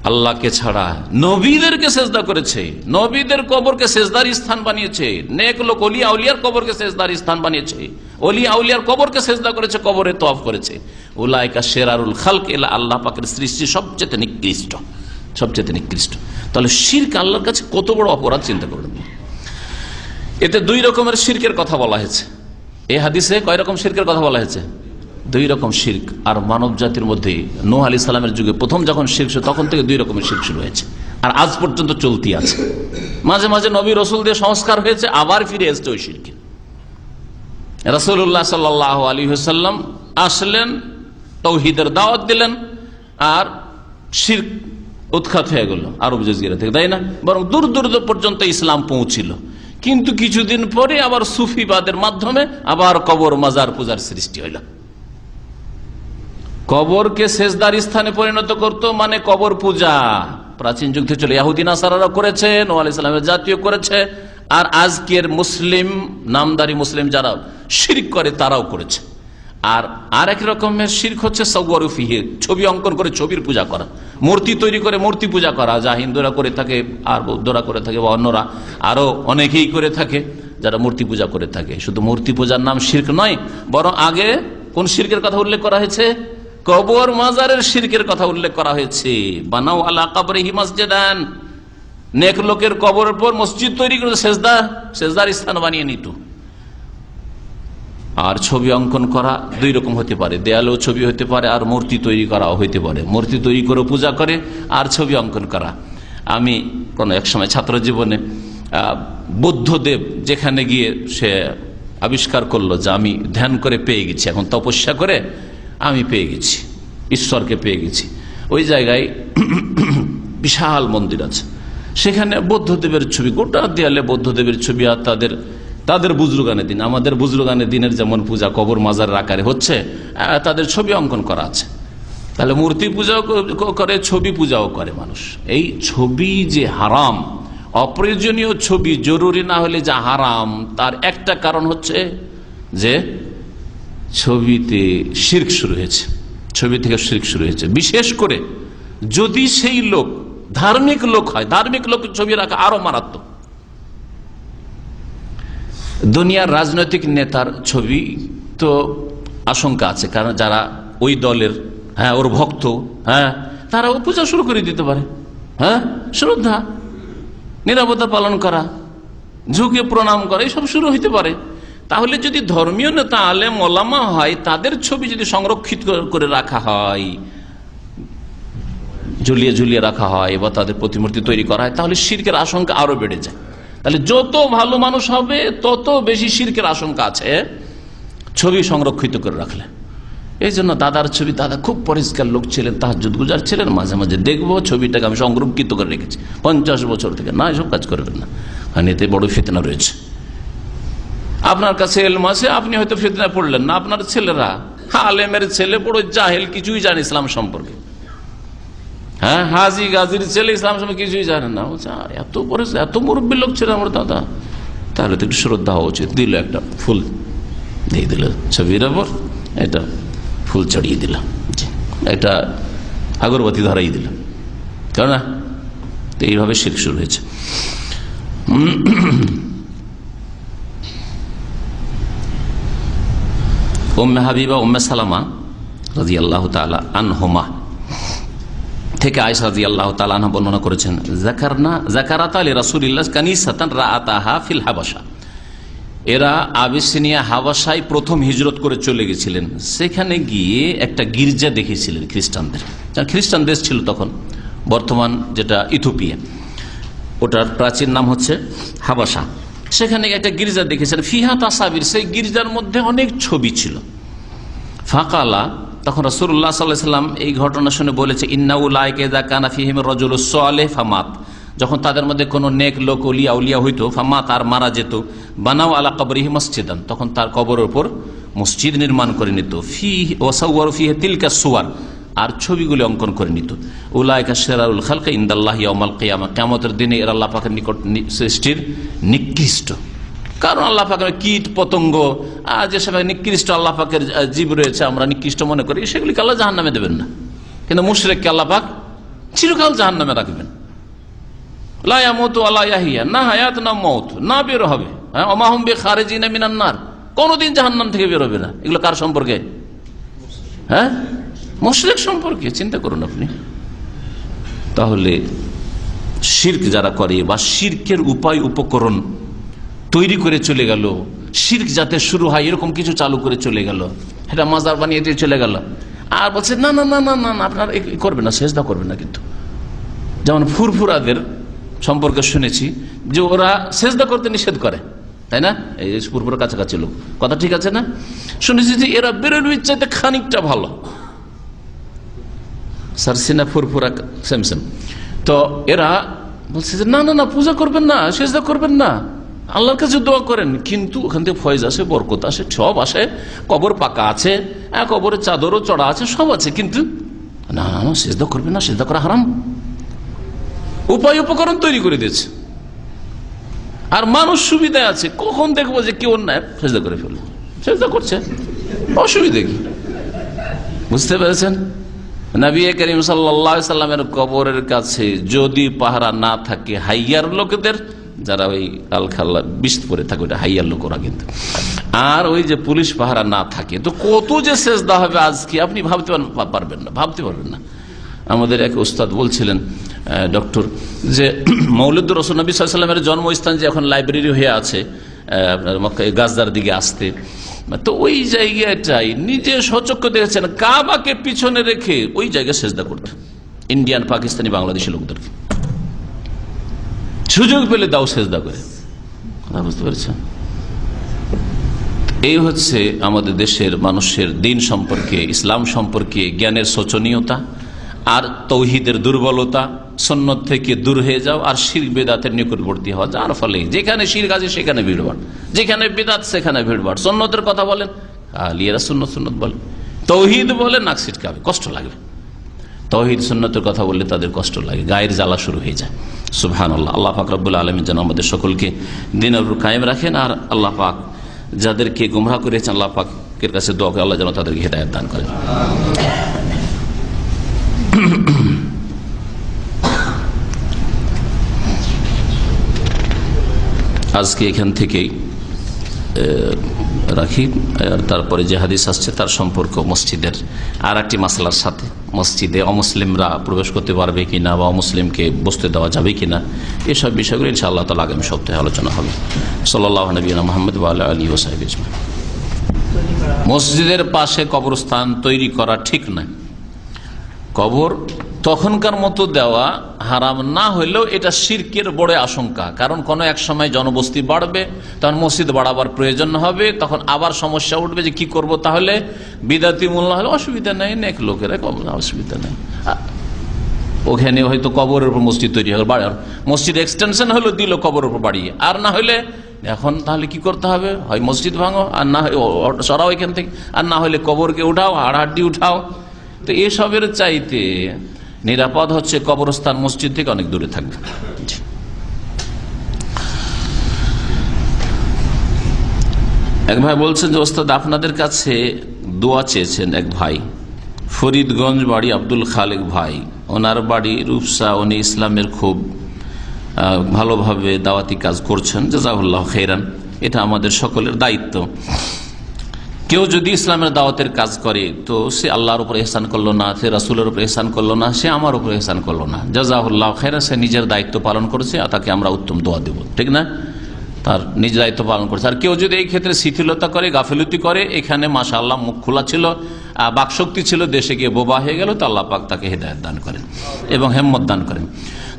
আল্লাহকে ছাড়া নবীদেরকে সেজদা করেছে, নবীদের কবরকে সেজদার স্থান বানিয়েছে, নেক লোক ওলিয়া আউলিয়ার কবরকে সেজদার স্থান বানিয়েছে, ওলিয়া আউলিয়ার কবরকে সেজদা করেছে, কবরে তওয়াফ করেছে। উলাইকা শেরারুল খালক, এলা আল্লাহ পাকের সৃষ্টি সবচেয়ে নিকৃষ্ট, সবচেয়ে নিকৃষ্ট। তাহলে শিরক আল্লাহর কাছে কত বড় অপরাধ, চিন্তা করুন। এতে দুই রকমের শিরকের কথা বলা হয়েছে। এই হাদিসে কয় রকম শিরকের কথা বলা হয়েছে? দুই রকম শিরক। আর মানব জাতির মধ্যে নূহ আলাইহিস সালামের যুগে প্রথম যখন শিরক ছিল তখন থেকে দুই রকমের শিরক শুরু হয়েছে, আর আজ পর্যন্ত চলতি আছে। মাঝে মাঝে নবী রসুল দিয়ে সংস্কার হয়েছে, আবার ফিরে এসছে ওই শিরকে। রাসূলুল্লাহ সাল্লাল্লাহু আলাইহি ওয়াসাল্লাম আসলেন, তাওহীদের দাওয়াত দিলেন, আর শিরক উৎখাত হয়ে গেল আরব জাজিরা থেকে, তাই না? বরং দূর দূর পর্যন্ত ইসলাম পৌঁছিল। কিন্তু কিছুদিন পরে আবার সুফিবাদের মাধ্যমে আবার কবর মাজার পূজার সৃষ্টি হইল। কবরকে সেজদার স্থানে পরিণত করত, মানে কবর পূজা প্রাচীন যুগ থেকে চলে, ইহুদি নাসারারা করেছে, নূহ আলাইহিস সালামের জাতীয় করেছে, আর আজকের মুসলিম নামদারি মুসলিম যারা শিরক করে তারাও করেছে। আর আরেক রকমের শিরক হচ্ছে সাওয়ারু ফিহি, ছবি অঙ্কন করে ছবির পূজা করা, মূর্তি তৈরি করে মূর্তি পূজা করা, যা হিন্দুরা করে থাকে আর বৌদ্ধরা করে থাকে বা অন্যরা আরো অনেকেই করে থাকে, যারা মূর্তি পূজা করে থাকে। শুধু মূর্তি পূজার নাম শিরক নয়, বরং আগে কোন শিরকের কথা উল্লেখ করা হয়েছে? কবর মাজারের শিরকের কথা উল্লেখ করা হয়েছে। বানাও আলা কবরিহি মসজিদান, নেক লোকের কবরের পর মসজিদ তৈরি করে সেজদার স্থান বানিয়ে নিত। আর ছবি অঙ্কন করা দুই রকম হতে পারে, দেয়ালেও ছবি হতে পারে, আর মূর্তি তৈরি করাও হইতে পারে। মূর্তি তৈরি করে পূজা করে আর ছবি অঙ্কন করা। আমি কোনো এক সময় ছাত্র জীবনে বুদ্ধদেব যেখানে গিয়ে সে আবিষ্কার করলো যে আমি ধ্যান করে পেয়ে গেছি, এখন তপস্যা করে আমি পেয়ে গেছি, ঈশ্বরকে পেয়ে গেছি। ওই জায়গায় বিশাল মন্দির আছে, সেখানে বৌদ্ধদেবের ছবি, গোটা দেয়ালে বৌদ্ধদেবের ছবি, আর তাদের বুজরুগানের দিন, আমাদের বুজরুগানের দিনের যেমন পূজা কবর মাজার আকারে হচ্ছে, তাদের ছবি অঙ্কন করা আছে। তাহলে মূর্তি পূজাও করে, ছবি পূজাও করে মানুষ। এই ছবি যে হারাম, অপ্রয়োজনীয় ছবি জরুরি না হলে যা হারাম, তার একটা কারণ হচ্ছে যে ছবিতে শিরক শুরু হয়েছে, ছবি থেকে শিরক শুরু হয়েছে। বিশেষ করে যদি সেই লোক ধার্মিক লোক হয়, ধার্মিক লোক ছবি রাখা আরো মারাত্মক। দুনিয়ার রাজনৈতিক নেতার ছবি তো আশঙ্কা আছে, কারণ যারা ওই দলের, হ্যাঁ ওর ভক্ত, হ্যাঁ তারা ও পূজা শুরু করে দিতে পারে। হ্যাঁ, শ্রদ্ধা, নিরাপত্তা পালন করা, ঝুঁকে প্রণাম করা, এইসব শুরু হইতে পারে। তাহলে যদি ধর্মীয় নেতা আলেম ওলামা হয়, তাদের ছবি যদি সংরক্ষিত করে রাখা হয়, ঝুলিয়ে ঝুলিয়ে রাখা হয়, বা তাদের প্রতিমূর্তি তৈরি করা হয়, তাহলে শিরকের আশঙ্কা আরো বেড়ে যায়। তাহলে যত ভালো মানুষ হবে তত বেশি শিরকের আশঙ্কা আছে ছবি সংরক্ষিত করে রাখলে। এই জন্য দাদার ছবি, দাদা খুব পরিষ্কার লোক ছিলেন, তাহাজ্জুদ গুজার ছিলেন, মাঝে মাঝে দেখবো ছবিটাকে আমি সংরক্ষিত করে রেখেছি 50 বছর থেকে। না, এসব কাজ করবেন না, কারণ এতে বড় ফিতনা রয়েছে। আপনার কাছে এলম আছে, আপনি হয়তো ফিতনায় পড়লেন না, আপনার ছেলেরা, আলেমের ছেলে বড় জাহেল, কিছুই জানে ইসলাম সম্পর্কে। হ্যাঁ, হাজি গাজির ছেলে ইসলাম সম্পর্কে কিছুই জানে না, এত মুরব্বী লোক ছিল আমার দাদা, তাহলে তো একটু শ্রদ্ধা হওয়া উচিত। দিল একটা ফুল দিয়ে দিল ছবির ওপর, এটা ফুল চড়িয়ে দিলাম, একটা আগরবাতি ধরাই দিলাম, কেন না? তো এইভাবে শিরক শুরু হয়েছে। উম্মে হাবিবা উম্মে সালামা রাদিয়াল্লাহু তাআলা আনহুমা থেকে আয়েশা রাদিয়াল্লাহু তাআলা আনহা বর্ণনা করেছেন, যাকারাতা লিরাসূলিল্লাহ কানিসাতান রাআতাহা ফিল হাবাশা। এরা আবিসিনিয়া হাবাসায় প্রথম হিজরত করে চলে গেছিলেন। সেখানে গিয়ে একটা গির্জা দেখেছিলেন খ্রিস্টানদের, খ্রিস্টান দেশ ছিল তখন, বর্তমান যেটা ইথিওপিয়া, ওটার প্রাচীন নাম হচ্ছে হাবাসা। সেখানে একটা গির্জা দেখেছেন, ফিহা তাসাবির, সেই গির্জার মধ্যে অনেক ছবি ছিল। ফাকালা, তখন রাসূলুল্লাহ সাল্লাল্লাহু আলাইহি ওয়াসাল্লাম এই ঘটনা শুনে বলেছে, ইন্না উলাইকা ইযা কানা ফিহিম রাজুলুস সালিহ ফামাত, যখন তাদের মধ্যে কোনো নেক লোক উলিয়া হইতো, ফামাত আর মারা যেত, বানাও আলা কবরিহি মসজিদান, তখন তার কবরের উপর মসজিদ নির্মাণ করে নিত, ফি ওয়াসাওয়ারু ফিহি তিলকা সুওয়ার, আর ছবিগুলি অঙ্কন করে নিত। উলাইকা শিরারুল খালকি ইনদাল্লাহি ইয়াউমাল কিয়ামা, কিয়ামতের দিনে এরা আল্লাহ পাকের নিকট সৃষ্টির নিকৃষ্ট। কারণ আল্লাহ পাকের কীট পতঙ্গ যেসব নিকৃষ্ট আল্লাহ পাকের জীব রয়েছে আমরা নিকৃষ্ট মনে করি, সেগুলিকে আল্লাহ জাহান্নামে দেবেন না, কিন্তু মুশরিককে আল্লাহ পাক চিরকাল জাহান্নামে রাখবেন। লা ইয়ামুতু ওয়া লা ইয়াহইয়া, না হায়াত না মওত, না বের হবে, ওয়া মা হুম বিখারিজিনা মিনান নার, কোনদিন জাহান্নাম থেকে বের হবে না। এগুলো কার সম্পর্কে? হ্যাঁ, মুশরিক সম্পর্কে। চিন্তা করুন আপনি। তাহলে শিরক যারা করে বা শিরকের উপায় উপকরণ তৈরি করে চলে গেল, শিরক যাতে শুরু হয় এরকম কিছু চালু করে চলে গেল, এটা মাজার বানিয়ে দিয়ে চলে গেল, আর বলছে না না না না না আপনার করবেন না, সেজদা করবেন না। কিন্তু যেমন ফুরফুরাদের সম্পর্কে শুনেছি যে ওরা সেজদা করতে নিষেধ করে, তাই না? এই ফুরফুরা কাছাকাছি লোক, কথা ঠিক আছে না? শুনেছি যে এরা বেরোলুইর চাইতে খানিকটা ভালো, সারসিনা ফুরফুরা সেম সেম। তো এরা বলছে যে না না না পূজা করবেন না, সেজদা করবেন না, আল্লাহর কাছে দোয়া করেন, কিন্তু ওখান থেকে ফয়েজ আসে, বরকত আসে, সব আসে, কবর পাকা আছে, কবরের চাদরও চড়া আছে, সব আছে, কিন্তু না না সেজদা করবেন না, সেজদা করা হারাম। উপায় উপকরণ তৈরি করে দিয়েছে। আর মানুষ সুবিধায় আছে, কখন দেখবো যে কেউ অন্যায় সেজদা করে ফেলল, সেজদা করছে, অসুবিধা কি? বুঝতে পেরেছেন? নবী করিম সাল্লাল্লাহু আলাইহি সাল্লামের কবরের কাছে যদি পাহারা না থাকে হাইয়ার লোকদের, যারা ওই আলখাল্লা বিষ পরে থাকে, ওইটা হাইয়ার লোক ওরা, কিন্তু আর ওই যে পুলিশ পাহারা না থাকে, তো কত যে সেজদা হবে আজকে আপনি ভাবতে পারবেন না, ভাবতে পারবেন না। আমাদের এক উস্তাদ বলছিলেন, ডক্টর, যে মৌলুদুর রাসূল নবী সাল্লাল্লাহু আলাইহি ওয়াসাল্লামের জন্মস্থান যে এখন লাইব্রেরি হয়ে আছে আপনার মক্কা গাজদার দিকে আসতে, তো ওই জায়গাটাই নিজে সচক্ষে দেখেছেন কাবাকে পিছনে রেখে ওই জায়গায় সেজদা করতে ইন্ডিয়ান, পাকিস্তানি, বাংলাদেশি লোকদেরকে সুযোগ পেলে দাও সেজদা করে। কথা বুঝতে পেরেছেন? এই হচ্ছে আমাদের দেশের মানুষের দিন সম্পর্কে, ইসলাম সম্পর্কে জ্ঞানের শোচনীয়তা, আর তৌহিদের দুর্বলতা, সুন্নত থেকে দূর হয়ে যাও, আর শিরক বিদআতের নিকটবর্তী হওয়া, যার ফলে যেখানে শিরক আছে সেখানে ভিড়ভাড়, যেখানে বিদআত সেখানে ভিড়ভাড়। সুন্নতের কথা বলেন, আলিয়ারা সুন্নত সুন্নত বলেন, তৌহিদ বলে নাক ছিটকাবে, কষ্ট লাগবে। তৌহিদ সুন্নতের কথা বললে তাদের কষ্ট লাগে, গায়ের জ্বালা শুরু হয়ে যায়। সুবহানাল্লাহ। আল্লাহ পাক রব্বুল আলামিন যেন আমাদের সকলকে দ্বীনের উপর কায়েম রাখেন, আর আল্লাহ পাক যাদেরকে গুমরাহ করেছেন আল্লাহ পাকের কাছে দোয়া করে আল্লাহ যেন তাদেরকে হিদায়াত দান করেন। আজকে এখান থেকেই রাখি, আর তারপরে যে হাদিস আসছে তার সম্পর্ক মসজিদের আর একটি মাসলার সাথে, মসজিদে অমুসলিমরা প্রবেশ করতে পারবে কিনা বা অমুসলিমকে বসতে দেওয়া যাবে কিনা, এসব বিষয়গুলো ইনশাআল্লাহ তাআলা আগামী সপ্তাহে আলোচনা হবে। সাল্লাল্লাহু নবিয়্যিনা মুহাম্মদ ওয়া আলা আলিহি ওয়া সাহবিহি আজমাইন। মসজিদের পাশে কবরস্থান তৈরি করা ঠিক নয়। কবর তখনকার মতো দেওয়া হারাম না হইলেও এটা শিরকের বড় আশঙ্কা, কারণ কোনো এক সময় জনবস্তি বাড়বে, তখন মসজিদ বাড়াবার প্রয়োজন হবে, তখন আবার সমস্যা উঠবে যে কি করব, তাহলে বিদাতি মূল্য হলে অসুবিধা নেই, নেক লোকেরা অসুবিধা নেই, ওখানে হয়তো কবরের উপর মসজিদ তৈরি হবে, মসজিদ এক্সটেনশন হলো দিল কবরের উপর বাড়িয়ে, আর না হলে এখন তাহলে কি করতে হবে, হয় মসজিদ ভাঙো, আর না সরাও এখান থেকে, আর না হলে কবরকে উঠাও, হাড়হাড্ডি উঠাও। তো এসবের চাইতে নিরাপদ হচ্ছে কবরস্থান মসজিদ থেকে অনেক দূরে থাকবে। এক ভাই বলছেন যে ওস্তাদ আপনাদের কাছে দোয়া চেয়েছেন এক ভাই, ফরিদগঞ্জ বাড়ি, আব্দুল খালেক ভাই, ওনার বাড়ি রূপসা, উনি ইসলামের খুব ভালোভাবে দাওয়াতি কাজ করছেন, জাযাকাল্লাহু খাইরান, এটা আমাদের সকলের দায়িত্ব। কেউ যদি ইসলামের দাওয়াতের কাজ করে তো সে আল্লাহর উপর ইহসান করলো না, সে রাসূলের উপর ইহসান করলো না, সে আমার উপর ইহসান করলো না। জাযাহুল্লাহ খায়রা, সে নিজের দায়িত্ব পালন করেছে, আর তাকে আমরা উত্তম দোয়া দেব, ঠিক না? তার নিজ দায়িত্ব পালন করছে। আর কেউ যদি এই ক্ষেত্রে শিথিলতা করে, গাফিলতি করে, এখানে মাশাআল্লাহ মুখ খোলা ছিল, বাকশক্তি ছিল, দেশে গিয়ে বোবা হয়ে গেল, তো আল্লাহ পাক তাকে হেদায়েত দান করেন এবং হিম্মত দান করেন।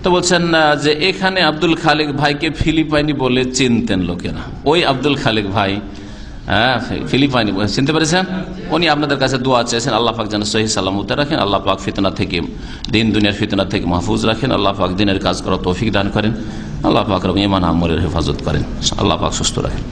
তো বলছেন যে এখানে আব্দুল খালেক ভাইকে ফিলিপাইনি বলে চিনতেন লোকেরা। ওই আব্দুল খালেক ভাই, ফিলিপাইনি চিনতে পেরেছেন? উনি আপনাদের কাছে দোয়া চেয়েছেন, আল্লাহ পাক যেন সহি সালামতে রাখেন, আল্লাহ পাক ফিতনা থেকে, দিন দুনিয়ার ফিতনা থেকে মাহফুজ রাখেন, আল্লাহ পাক দিনের কাজ করার তৌফিক দান করেন, আল্লাহ পাক ইমান আমলের হেফাজত করেন, আল্লাহ পাক সুস্থ রাখেন।